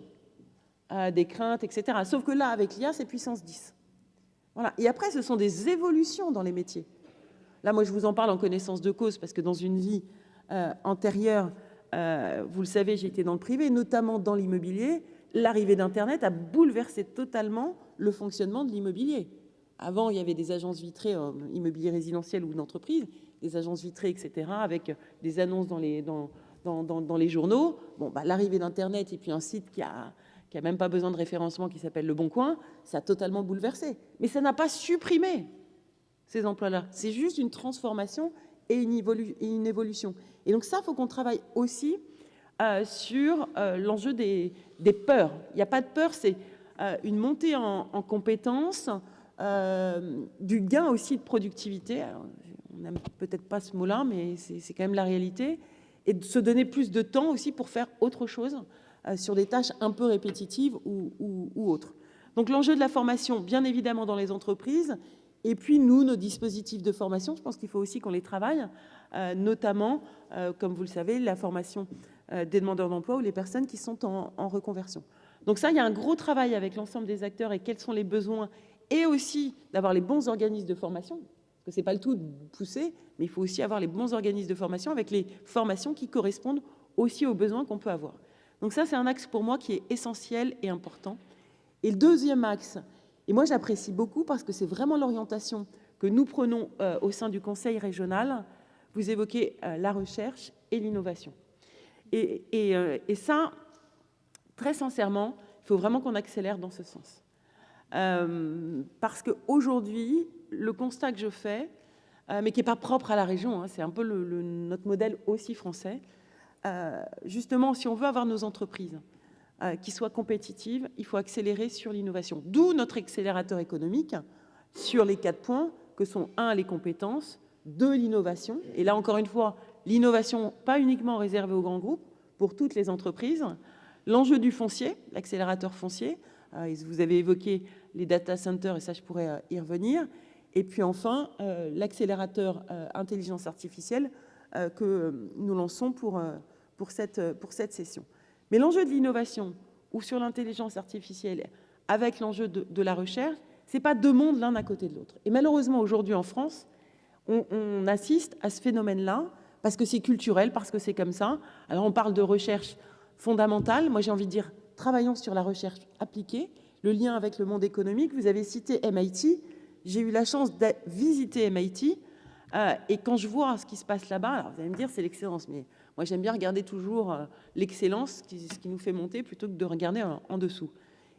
Des craintes, etc. Sauf que là, avec l'IA, c'est puissance 10. Voilà. Et après, ce sont des évolutions dans les métiers. Là, moi, je vous en parle en connaissance de cause, parce que dans une vie antérieure, vous le savez, j'ai été dans le privé, notamment dans l'immobilier. L'arrivée d'Internet a bouleversé totalement le fonctionnement de l'immobilier. Avant, il y avait des agences vitrées, immobilier résidentiel ou d'entreprise, des agences vitrées, etc., avec des annonces dans les journaux. Bon, bah, l'arrivée d'Internet et puis un site qui qui n'a même pas besoin de référencement, qui s'appelle Le Bon Coin, ça a totalement bouleversé. Mais ça n'a pas supprimé ces emplois-là. C'est juste une transformation et une évolution. Et donc ça, il faut qu'on travaille aussi sur l'enjeu des peurs. Il n'y a pas de peur, c'est une montée en compétences, du gain aussi de productivité. Alors, on n'aime peut-être pas ce mot-là, mais c'est quand même la réalité. Et de se donner plus de temps aussi pour faire autre chose sur des tâches un peu répétitives ou autres. Donc l'enjeu de la formation, bien évidemment dans les entreprises, et puis nous, nos dispositifs de formation, je pense qu'il faut aussi qu'on les travaille, notamment, comme vous le savez, la formation des demandeurs d'emploi ou les personnes qui sont en reconversion. Donc ça, il y a un gros travail avec l'ensemble des acteurs et quels sont les besoins, et aussi d'avoir les bons organismes de formation, parce que ce n'est pas le tout de pousser, mais il faut aussi avoir les bons organismes de formation avec les formations qui correspondent aussi aux besoins qu'on peut avoir. Donc ça, c'est un axe pour moi qui est essentiel et important. Et le deuxième axe, et moi j'apprécie beaucoup parce que c'est vraiment l'orientation que nous prenons au sein du Conseil régional, vous évoquez la recherche et l'innovation. Et ça, très sincèrement, il faut vraiment qu'on accélère dans ce sens. Parce qu'aujourd'hui, le constat que je fais, mais qui n'est pas propre à la région, hein, c'est un peu notre modèle aussi français, justement, si on veut avoir nos entreprises qui soient compétitives, il faut accélérer sur l'innovation. D'où notre accélérateur économique sur les 4 points que sont 1, les compétences, 2, l'innovation. Et là, encore une fois, l'innovation pas uniquement réservée aux grands groupes, pour toutes les entreprises. L'enjeu du foncier, l'accélérateur foncier, vous avez évoqué les data centers, et ça, je pourrais y revenir. Et puis enfin, l'accélérateur intelligence artificielle que nous lançons pour cette session. Mais l'enjeu de l'innovation ou sur l'intelligence artificielle avec l'enjeu de la recherche, ce n'est pas deux mondes l'un à côté de l'autre. Et malheureusement, aujourd'hui en France, on assiste à ce phénomène-là parce que c'est culturel, parce que c'est comme ça. Alors on parle de recherche fondamentale. Moi, j'ai envie de dire, travaillons sur la recherche appliquée, le lien avec le monde économique. Vous avez cité MIT. J'ai eu la chance de visiter MIT. Et quand je vois ce qui se passe là-bas, alors vous allez me dire c'est l'excellence, mais moi j'aime bien regarder toujours l'excellence, ce qui nous fait monter, plutôt que de regarder en dessous.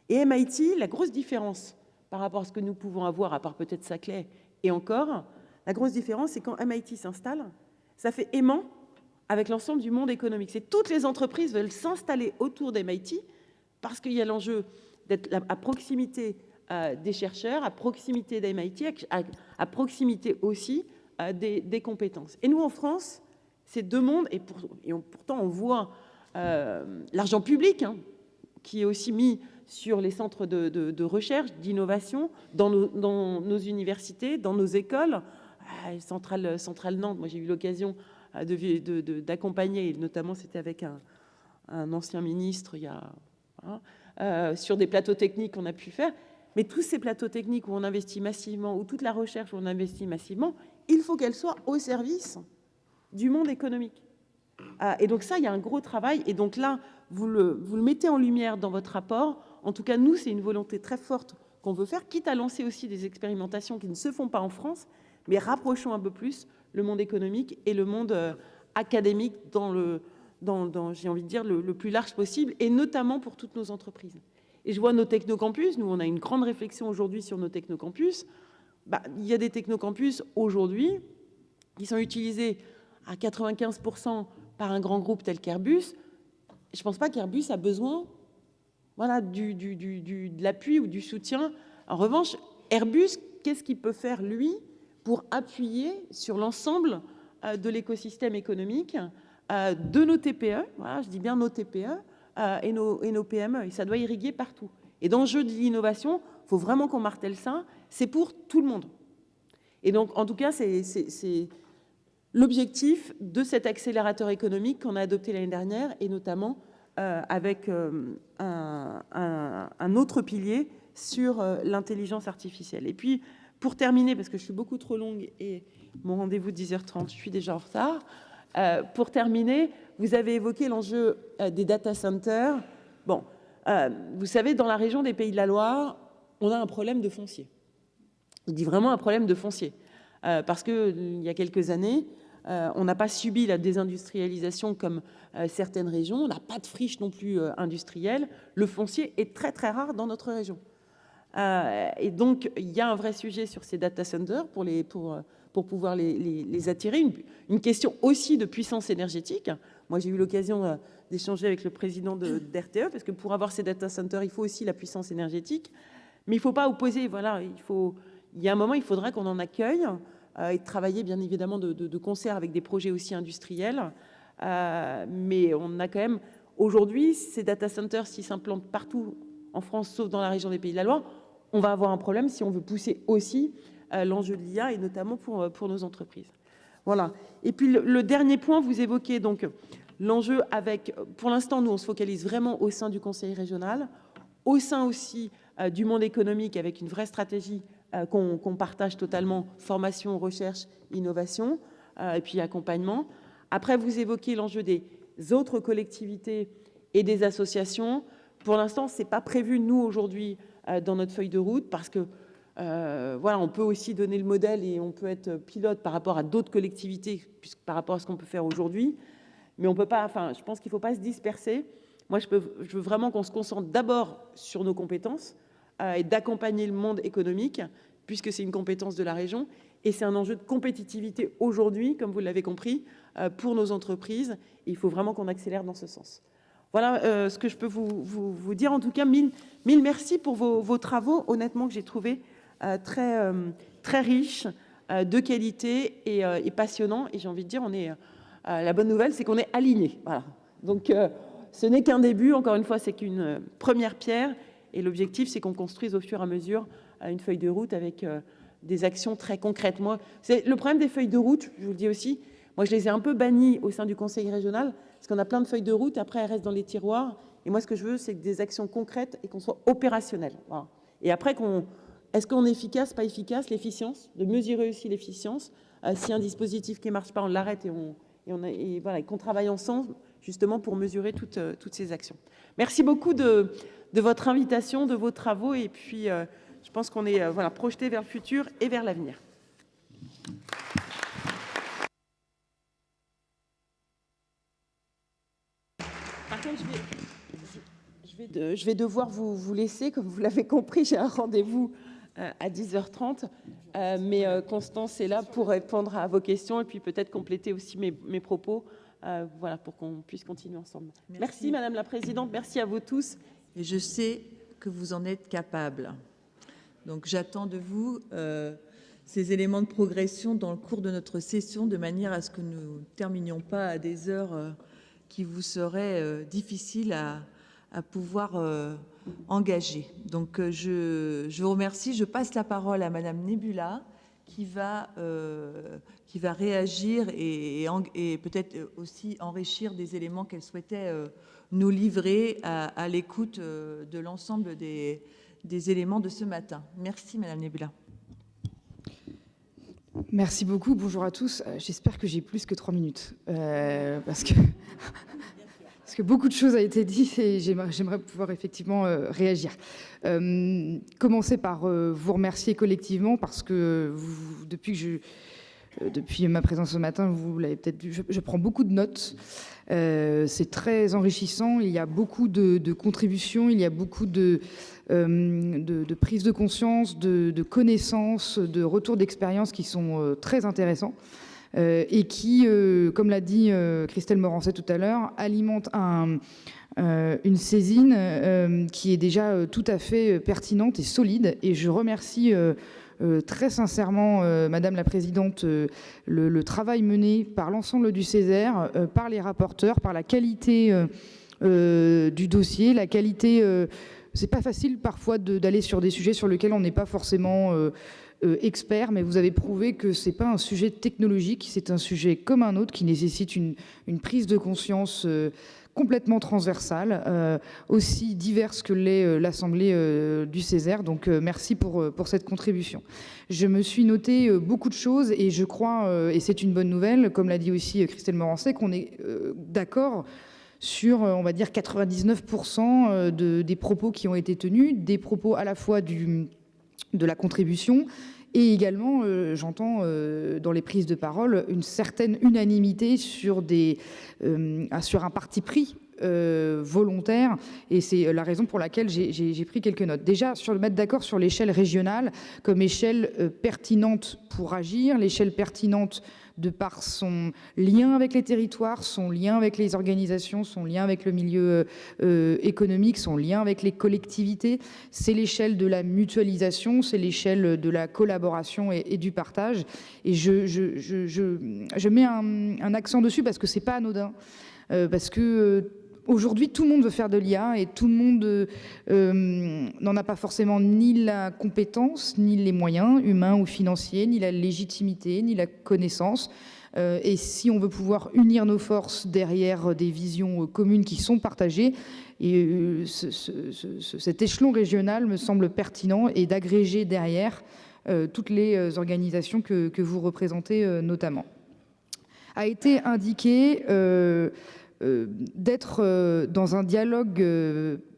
Et MIT, la grosse différence par rapport à ce que nous pouvons avoir, à part peut-être Saclay et encore, la grosse différence, c'est quand MIT s'installe, ça fait aimant avec l'ensemble du monde économique. C'est toutes les entreprises veulent s'installer autour d'MIT parce qu'il y a l'enjeu d'être à proximité des chercheurs, à proximité d'MIT, à proximité aussi des compétences. Et nous, en France, ces deux mondes, et pourtant on voit l'argent public qui est aussi mis sur les centres de recherche, d'innovation, dans nos universités, dans nos écoles. Centrale Nantes, moi j'ai eu l'occasion d'accompagner, et notamment c'était avec un ancien ministre, il y a, sur des plateaux techniques qu'on a pu faire. Mais tous ces plateaux techniques où on investit massivement, ou toute la recherche où on investit massivement, il faut qu'elle soit au service du monde économique. Et donc ça, il y a un gros travail. Et donc là, vous le mettez en lumière dans votre rapport. En tout cas, nous, c'est une volonté très forte qu'on veut faire, quitte à lancer aussi des expérimentations qui ne se font pas en France, mais rapprochons un peu plus le monde économique et le monde académique dans j'ai envie de dire, le plus large possible, et notamment pour toutes nos entreprises. Et je vois nos technocampus, nous on a une grande réflexion aujourd'hui sur nos technocampus. Il y a des technocampus aujourd'hui qui sont utilisés à 95% par un grand groupe tel qu'Airbus. Je ne pense pas qu'Airbus a besoin de l'appui ou du soutien. En revanche, Airbus, qu'est-ce qu'il peut faire, lui, pour appuyer sur l'ensemble de l'écosystème économique de nos TPE, voilà, je dis bien nos TPE, et nos PME, et ça doit irriguer partout. Et dans le jeu de l'innovation, il faut vraiment qu'on martèle ça, c'est pour tout le monde. Et donc, en tout cas, c'est l'objectif de cet accélérateur économique qu'on a adopté l'année dernière, et notamment avec un autre pilier sur l'intelligence artificielle. Et puis, pour terminer, parce que je suis beaucoup trop longue et mon rendez-vous 10h30, je suis déjà en retard, pour terminer, vous avez évoqué l'enjeu des data centers. Bon, vous savez, dans la région des Pays de la Loire, on a un problème de foncier. Je dis vraiment un problème de foncier. Parce qu'il y a quelques années, On n'a pas subi la désindustrialisation comme certaines régions. On n'a pas de friche non plus industrielle. Le foncier est très, très rare dans notre région. Et donc, il y a un vrai sujet sur ces data centers pour pouvoir les attirer. Une question aussi de puissance énergétique. Moi, j'ai eu l'occasion d'échanger avec le président d'RTE, parce que pour avoir ces data centers, il faut aussi la puissance énergétique. Mais il ne faut pas opposer. Voilà, il y a un moment, il faudra qu'on en accueille et travailler, bien évidemment, de concert avec des projets aussi industriels. Mais on a quand même, aujourd'hui, ces data centers, s'ils s'implantent partout en France, sauf dans la région des Pays de la Loire, on va avoir un problème si on veut pousser aussi l'enjeu de l'IA, et notamment pour nos entreprises. Voilà. Et puis le dernier point, vous évoquez donc l'enjeu avec, pour l'instant, nous, on se focalise vraiment au sein du Conseil régional, au sein aussi du monde économique, avec une vraie stratégie qu'on partage totalement, formation, recherche, innovation, et puis accompagnement. Après, vous évoquez l'enjeu des autres collectivités et des associations. Pour l'instant, ce n'est pas prévu, nous, aujourd'hui, dans notre feuille de route, parce que, voilà, on peut aussi donner le modèle et on peut être pilote par rapport à d'autres collectivités, par rapport à ce qu'on peut faire aujourd'hui. Mais on peut pas, enfin, je pense qu'il ne faut pas se disperser. Moi, je veux vraiment qu'on se concentre d'abord sur nos compétences et d'accompagner le monde économique, puisque c'est une compétence de la région. Et c'est un enjeu de compétitivité aujourd'hui, comme vous l'avez compris, pour nos entreprises. Et il faut vraiment qu'on accélère dans ce sens. Voilà ce que je peux vous dire. En tout cas, mille merci pour vos travaux, honnêtement, que j'ai trouvé très riches, de qualité et passionnants. Et j'ai envie de dire, la bonne nouvelle, c'est qu'on est alignés. Voilà. Donc, ce n'est qu'un début. Encore une fois, c'est qu'une première pierre. Et l'objectif, c'est qu'on construise au fur et à mesure une feuille de route avec des actions très concrètes. Moi, c'est le problème des feuilles de route, je vous le dis aussi. Moi, je les ai un peu bannies au sein du Conseil régional, parce qu'on a plein de feuilles de route, après, elles restent dans les tiroirs. Et moi, ce que je veux, c'est des actions concrètes et qu'on soit opérationnel. Voilà. Et après, est-ce qu'on est efficace, pas efficace, l'efficience, de mesurer aussi l'efficience. Si un dispositif qui ne marche pas, on l'arrête et voilà, qu'on travaille ensemble, justement, pour mesurer toutes ces actions. Merci beaucoup de votre invitation, de vos travaux. Et puis, je pense qu'on est voilà, projeté vers le futur et vers l'avenir. Par contre, je vais devoir vous laisser. Comme vous l'avez compris, j'ai un rendez-vous à 10h30. Mais Constance est là pour répondre à vos questions et puis peut-être compléter aussi mes propos, voilà, pour qu'on puisse continuer ensemble. Merci, Madame la Présidente. Merci à vous tous. Et je sais que vous en êtes capable. Donc j'attends de vous ces éléments de progression dans le cours de notre session, de manière à ce que nous ne terminions pas à des heures qui vous seraient difficiles à pouvoir engager. Donc je vous remercie. Je passe la parole à Madame Nebula qui va réagir et peut-être aussi enrichir des éléments qu'elle souhaitait nous livrer à l'écoute de l'ensemble des éléments de ce matin. Merci Madame Nebula. Merci beaucoup. Bonjour à tous. J'espère que j'ai plus que 3 minutes parce que beaucoup de choses ont été dites et j'aimerais pouvoir effectivement réagir. Commencer par vous remercier collectivement parce que depuis ma présence ce matin, vous l'avez peut-être vu, je prends beaucoup de notes. C'est très enrichissant. Il y a beaucoup de contributions, il y a beaucoup de prise de conscience, de connaissances, de retours d'expérience qui sont très intéressants. Et qui, comme l'a dit Christelle Morancet tout à l'heure, alimente une saisine qui est déjà tout à fait pertinente et solide. Et je remercie très sincèrement, Madame la Présidente, le travail mené par l'ensemble du Césaire, par les rapporteurs, par la qualité du dossier, la qualité... c'est pas facile parfois d'aller sur des sujets sur lesquels on n'est pas forcément... expert, mais vous avez prouvé que ce n'est pas un sujet technologique, c'est un sujet comme un autre qui nécessite une prise de conscience complètement transversale, aussi diverse que l'est l'Assemblée du Césaire. Donc merci pour cette contribution. Je me suis noté beaucoup de choses et je crois, et c'est une bonne nouvelle, comme l'a dit aussi Christelle Morancet, qu'on est d'accord sur, on va dire, 99% des propos qui ont été tenus, des propos à la fois de la contribution Et également, j'entends dans les prises de parole une certaine unanimité sur un parti pris volontaire, et c'est la raison pour laquelle j'ai pris quelques notes. Déjà, sur le mettre d'accord sur l'échelle régionale comme échelle pertinente pour agir, l'échelle pertinente de par son lien avec les territoires, son lien avec les organisations, son lien avec le milieu économique, son lien avec les collectivités. C'est l'échelle de la mutualisation, c'est l'échelle de la collaboration et du partage. Et je mets un accent dessus parce que c'est pas anodin, parce que aujourd'hui, tout le monde veut faire de l'IA et tout le monde n'en a pas forcément ni la compétence, ni les moyens humains ou financiers, ni la légitimité, ni la connaissance. Et si on veut pouvoir unir nos forces derrière des visions communes qui sont partagées, et cet échelon régional me semble pertinent, et d'agréger derrière toutes les organisations que vous représentez notamment. A été indiqué d'être dans un dialogue.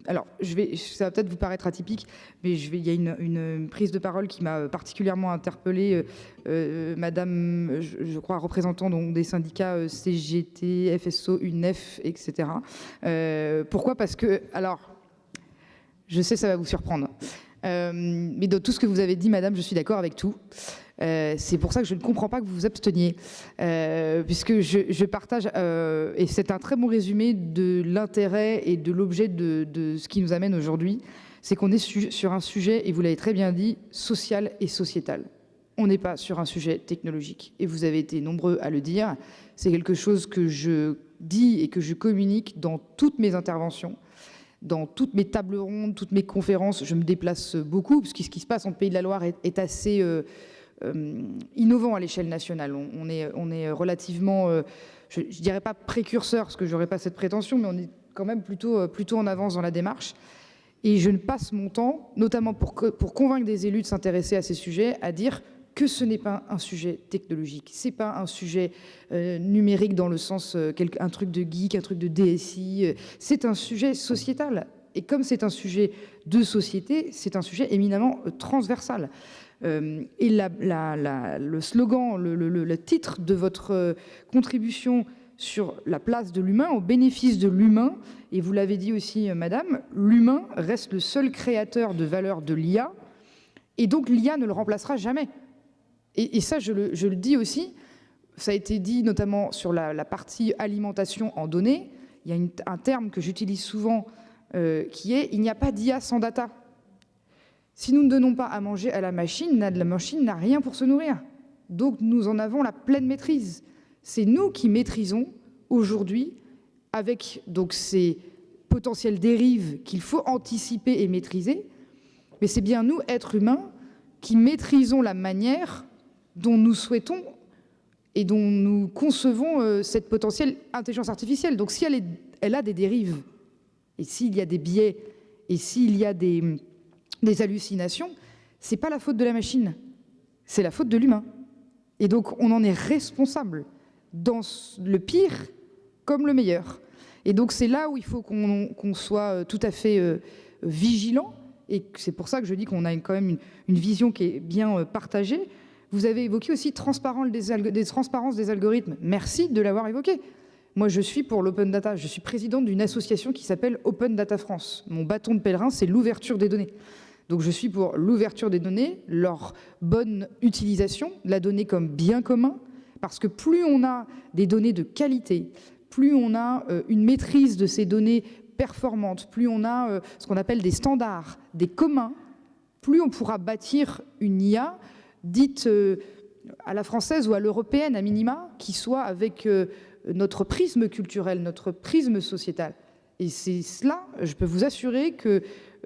Alors, ça va peut-être vous paraître atypique, mais il y a une prise de parole qui m'a particulièrement interpellée, madame, je crois, représentant donc des syndicats CGT, FSO, UNEF, etc. Pourquoi ? Parce que, alors, je sais, ça va vous surprendre, mais dans tout ce que vous avez dit, madame, je suis d'accord avec tout. C'est pour ça que je ne comprends pas que vous vous absteniez, puisque je partage, et c'est un très bon résumé de l'intérêt et de l'objet de ce qui nous amène aujourd'hui, c'est qu'on est sur un sujet, et vous l'avez très bien dit, social et sociétal. On n'est pas sur un sujet technologique, et vous avez été nombreux à le dire. C'est quelque chose que je dis et que je communique dans toutes mes interventions, dans toutes mes tables rondes, toutes mes conférences. Je me déplace beaucoup, parce que ce qui se passe en Pays de la Loire est assez innovant à l'échelle nationale. On est relativement, je dirais pas précurseur, parce que j'aurais pas cette prétention, mais on est quand même plutôt en avance dans la démarche. Et je ne passe mon temps, notamment pour convaincre des élus de s'intéresser à ces sujets, à dire que ce n'est pas un sujet technologique, c'est pas un sujet numérique dans le sens un truc de geek, un truc de DSI, c'est un sujet sociétal. Et comme c'est un sujet de société, c'est un sujet éminemment transversal. Et le slogan, le titre de votre contribution sur la place de l'humain, au bénéfice de l'humain, et vous l'avez dit aussi, madame, l'humain reste le seul créateur de valeur de l'IA, et donc l'IA ne le remplacera jamais. Et ça, je le dis aussi, ça a été dit notamment sur la partie alimentation en données. Il y a un terme que j'utilise souvent qui est « il n'y a pas d'IA sans data ». Si nous ne donnons pas à manger à la machine n'a rien pour se nourrir. Donc nous en avons la pleine maîtrise. C'est nous qui maîtrisons aujourd'hui, avec donc ces potentielles dérives qu'il faut anticiper et maîtriser, mais c'est bien nous, êtres humains, qui maîtrisons la manière dont nous souhaitons et dont nous concevons cette potentielle intelligence artificielle. Donc si elle a des dérives, et s'il y a des biais, et s'il y a des hallucinations, c'est pas la faute de la machine, c'est la faute de l'humain. Et donc on en est responsable, dans le pire comme le meilleur. Et donc c'est là où il faut qu'on soit tout à fait vigilant, et c'est pour ça que je dis qu'on a quand même une vision qui est bien partagée. Vous avez évoqué aussi transparence des algorithmes. Merci de l'avoir évoqué. Moi, je suis pour l'open data. Je suis présidente d'une association qui s'appelle Open Data France. Mon bâton de pèlerin, c'est l'ouverture des données. Donc, je suis pour l'ouverture des données, leur bonne utilisation, la donnée comme bien commun, parce que plus on a des données de qualité, plus on a une maîtrise de ces données performantes, plus on a ce qu'on appelle des standards, des communs, plus on pourra bâtir une IA dite à la française ou à l'européenne à minima, qui soit avec notre prisme culturel, notre prisme sociétal. Et c'est cela, je peux vous assurer que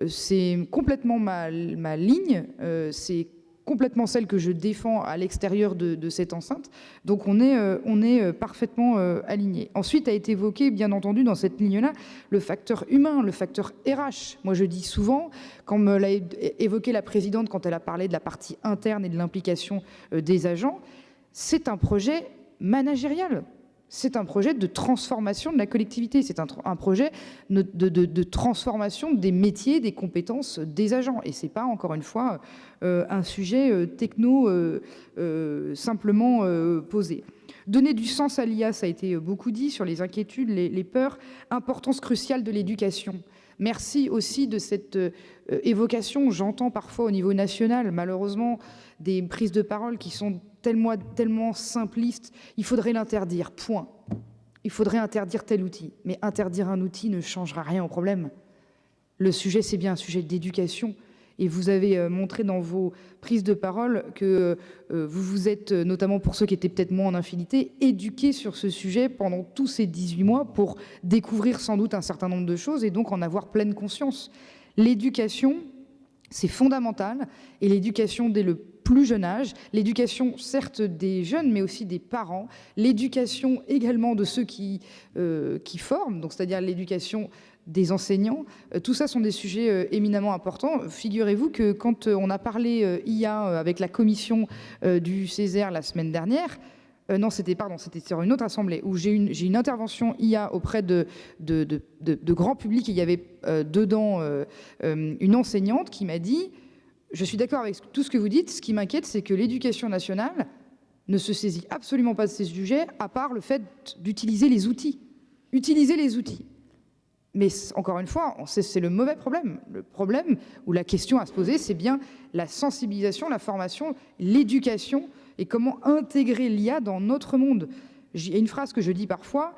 c'est complètement ma ligne, c'est complètement celle que je défends à l'extérieur de cette enceinte. Donc on est parfaitement alignés. Ensuite a été évoqué, bien entendu, dans cette ligne-là, le facteur humain, le facteur RH. Moi je dis souvent, comme l'a évoqué la présidente quand elle a parlé de la partie interne et de l'implication des agents, c'est un projet managérial. c'est un projet de transformation de la collectivité, c'est un projet de transformation des métiers, des compétences des agents. Et ce n'est pas, encore une fois, un sujet techno simplement posé. Donner du sens à l'IA, ça a été beaucoup dit, sur les inquiétudes, les peurs, importance cruciale de l'éducation. Merci aussi de cette évocation, j'entends parfois au niveau national, malheureusement, des prises de parole qui sont tellement simplistes. Il faudrait l'interdire, point. Il faudrait interdire tel outil. Mais interdire un outil ne changera rien au problème. Le sujet, c'est bien un sujet d'éducation. Et vous avez montré dans vos prises de parole que vous vous êtes, notamment pour ceux qui étaient peut-être moins en infinité, éduqués sur ce sujet pendant tous ces 18 mois pour découvrir sans doute un certain nombre de choses et donc en avoir pleine conscience. L'éducation, c'est fondamental, et l'éducation dès le plus jeune âge, l'éducation certes des jeunes mais aussi des parents, l'éducation également de ceux qui forment, donc c'est-à-dire l'éducation des enseignants, tout ça sont des sujets éminemment importants. Figurez-vous que quand on a parlé IA avec la commission du Césaire la semaine dernière, non, c'était sur une autre assemblée où j'ai une intervention IA auprès de grand public. Il y avait dedans une enseignante qui m'a dit « Je suis d'accord avec tout ce que vous dites, ce qui m'inquiète, c'est que l'éducation nationale ne se saisit absolument pas de ces sujets, à part le fait d'utiliser les outils. Utiliser les outils. » Mais encore une fois, c'est le mauvais problème. Le problème ou la question à se poser, c'est bien la sensibilisation, la formation, l'éducation et comment intégrer l'IA dans notre monde. Il y a une phrase que je dis parfois,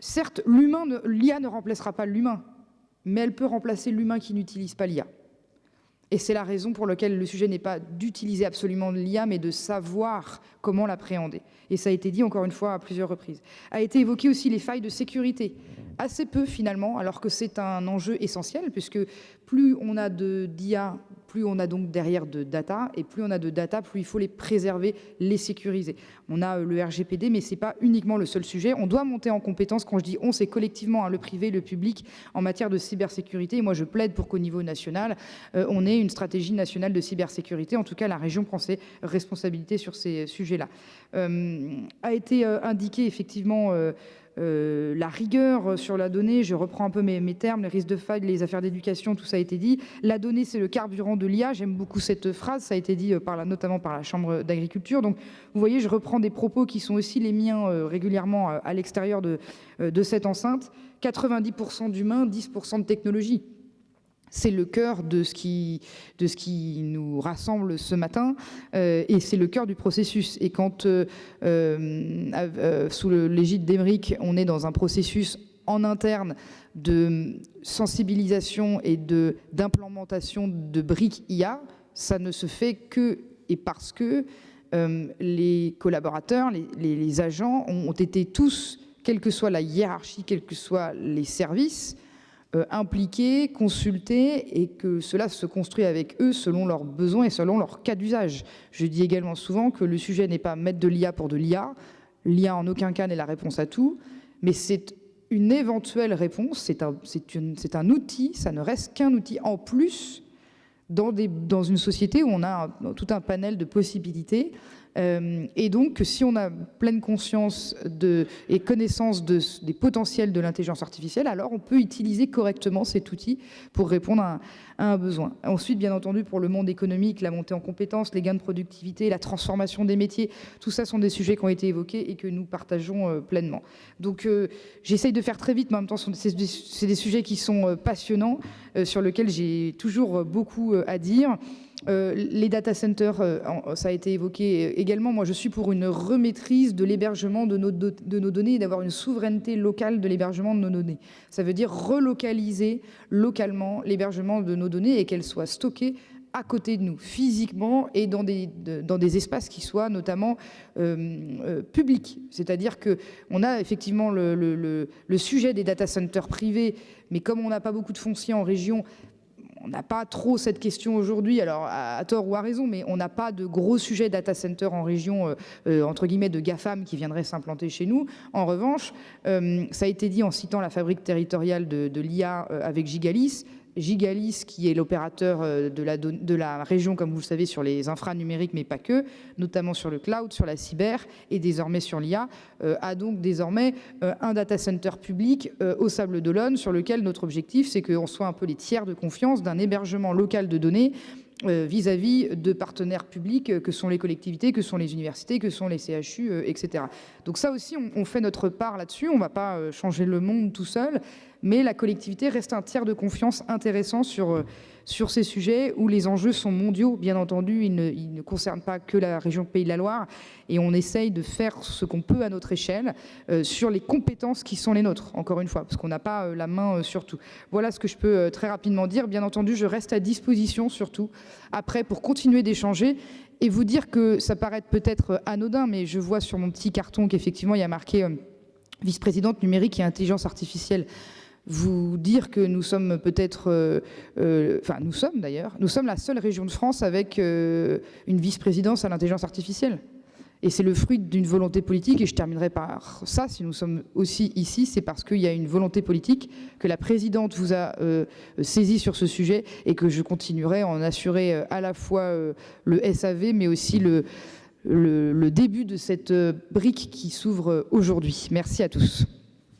certes, l'IA ne remplacera pas l'humain, mais elle peut remplacer l'humain qui n'utilise pas l'IA. Et c'est la raison pour laquelle le sujet n'est pas d'utiliser absolument l'IA, mais de savoir comment l'appréhender. Et ça a été dit encore une fois à plusieurs reprises. A été évoqué aussi les failles de sécurité. Assez peu finalement, alors que c'est un enjeu essentiel, puisque plus on a d'IA, plus on a donc derrière de data, et plus on a de data, plus il faut les préserver, les sécuriser. On a le RGPD, mais ce n'est pas uniquement le seul sujet. On doit monter en compétence. Quand je dis on, c'est collectivement, hein, le privé, le public, en matière de cybersécurité. Et moi, je plaide pour qu'au niveau national, on ait une stratégie nationale de cybersécurité. En tout cas, la région prend ses responsabilités sur ces sujets-là. A été indiqué effectivement la rigueur sur la donnée, je reprends un peu mes termes, les risques de faille, les affaires d'éducation, tout ça a été dit. La donnée, c'est le carburant de l'IA, j'aime beaucoup cette phrase, ça a été dit notamment par la Chambre d'agriculture. Donc vous voyez, je reprends des propos qui sont aussi les miens régulièrement à l'extérieur de cette enceinte. 90% d'humains, 10% de technologie. C'est le cœur de ce qui nous rassemble ce matin et c'est le cœur du processus. Et quand, sous l'égide d'Émeric, on est dans un processus en interne de sensibilisation et d'implémentation de briques IA, ça ne se fait que et parce que les collaborateurs, les agents ont été tous, quelle que soit la hiérarchie, quels que soient les services, impliqués, consultés, et que cela se construit avec eux selon leurs besoins et selon leur cas d'usage. Je dis également souvent que le sujet n'est pas mettre de l'IA pour de l'IA. L'IA en aucun cas n'est la réponse à tout, mais c'est une éventuelle réponse, c'est un outil, ça ne reste qu'un outil en plus dans une société où on a tout un panel de possibilités. Et donc, si on a pleine conscience et connaissance des potentiels de l'intelligence artificielle, alors on peut utiliser correctement cet outil pour répondre à un besoin. Ensuite, bien entendu, pour le monde économique, la montée en compétences, les gains de productivité, la transformation des métiers, tout ça sont des sujets qui ont été évoqués et que nous partageons pleinement. Donc, j'essaye de faire très vite, mais en même temps, c'est des sujets qui sont passionnants, sur lesquels j'ai toujours beaucoup à dire. Les data centers, ça a été évoqué également. Moi, je suis pour une remaîtrise de l'hébergement de nos données et d'avoir une souveraineté locale de l'hébergement de nos données. Ça veut dire relocaliser localement l'hébergement de nos données et qu'elles soient stockées à côté de nous, physiquement, et dans des espaces qui soient notamment publics. C'est-à-dire qu'on a effectivement le sujet des data centers privés, mais comme on n'a pas beaucoup de foncier en région, on n'a pas trop cette question aujourd'hui, alors à tort ou à raison, mais on n'a pas de gros sujets data center en région, entre guillemets, de GAFAM qui viendraient s'implanter chez nous. En revanche, ça a été dit en citant la fabrique territoriale de l'IA avec Gigalis, Gigalis, qui est l'opérateur de la région, comme vous le savez, sur les infras numériques, mais pas que, notamment sur le cloud, sur la cyber et désormais sur l'IA, a donc désormais un data center public au Sable d'Olonne, sur lequel notre objectif, c'est qu'on soit un peu les tiers de confiance d'un hébergement local de données vis-à-vis de partenaires publics que sont les collectivités, que sont les universités, que sont les CHU, etc. Donc ça aussi, on fait notre part là-dessus. On ne va pas changer le monde tout seul, mais la collectivité reste un tiers de confiance intéressant sur ces sujets où les enjeux sont mondiaux, bien entendu. Ils ne concernent pas que la région Pays de la Loire, et on essaye de faire ce qu'on peut à notre échelle sur les compétences qui sont les nôtres, encore une fois, parce qu'on n'a pas la main sur tout. Voilà ce que je peux très rapidement dire. Bien entendu, je reste à disposition surtout après pour continuer d'échanger et vous dire que ça paraît peut-être anodin, mais je vois sur mon petit carton qu'effectivement il y a marqué vice-présidente numérique et intelligence artificielle. Vous dire que nous sommes peut-être, nous sommes la seule région de France avec une vice-présidence à l'intelligence artificielle. Et c'est le fruit d'une volonté politique, et je terminerai par ça, si nous sommes aussi ici, c'est parce qu'il y a une volonté politique, que la présidente vous a saisi sur ce sujet, et que je continuerai à en assurer à la fois le SAV, mais aussi le début de cette brique qui s'ouvre aujourd'hui. Merci à tous.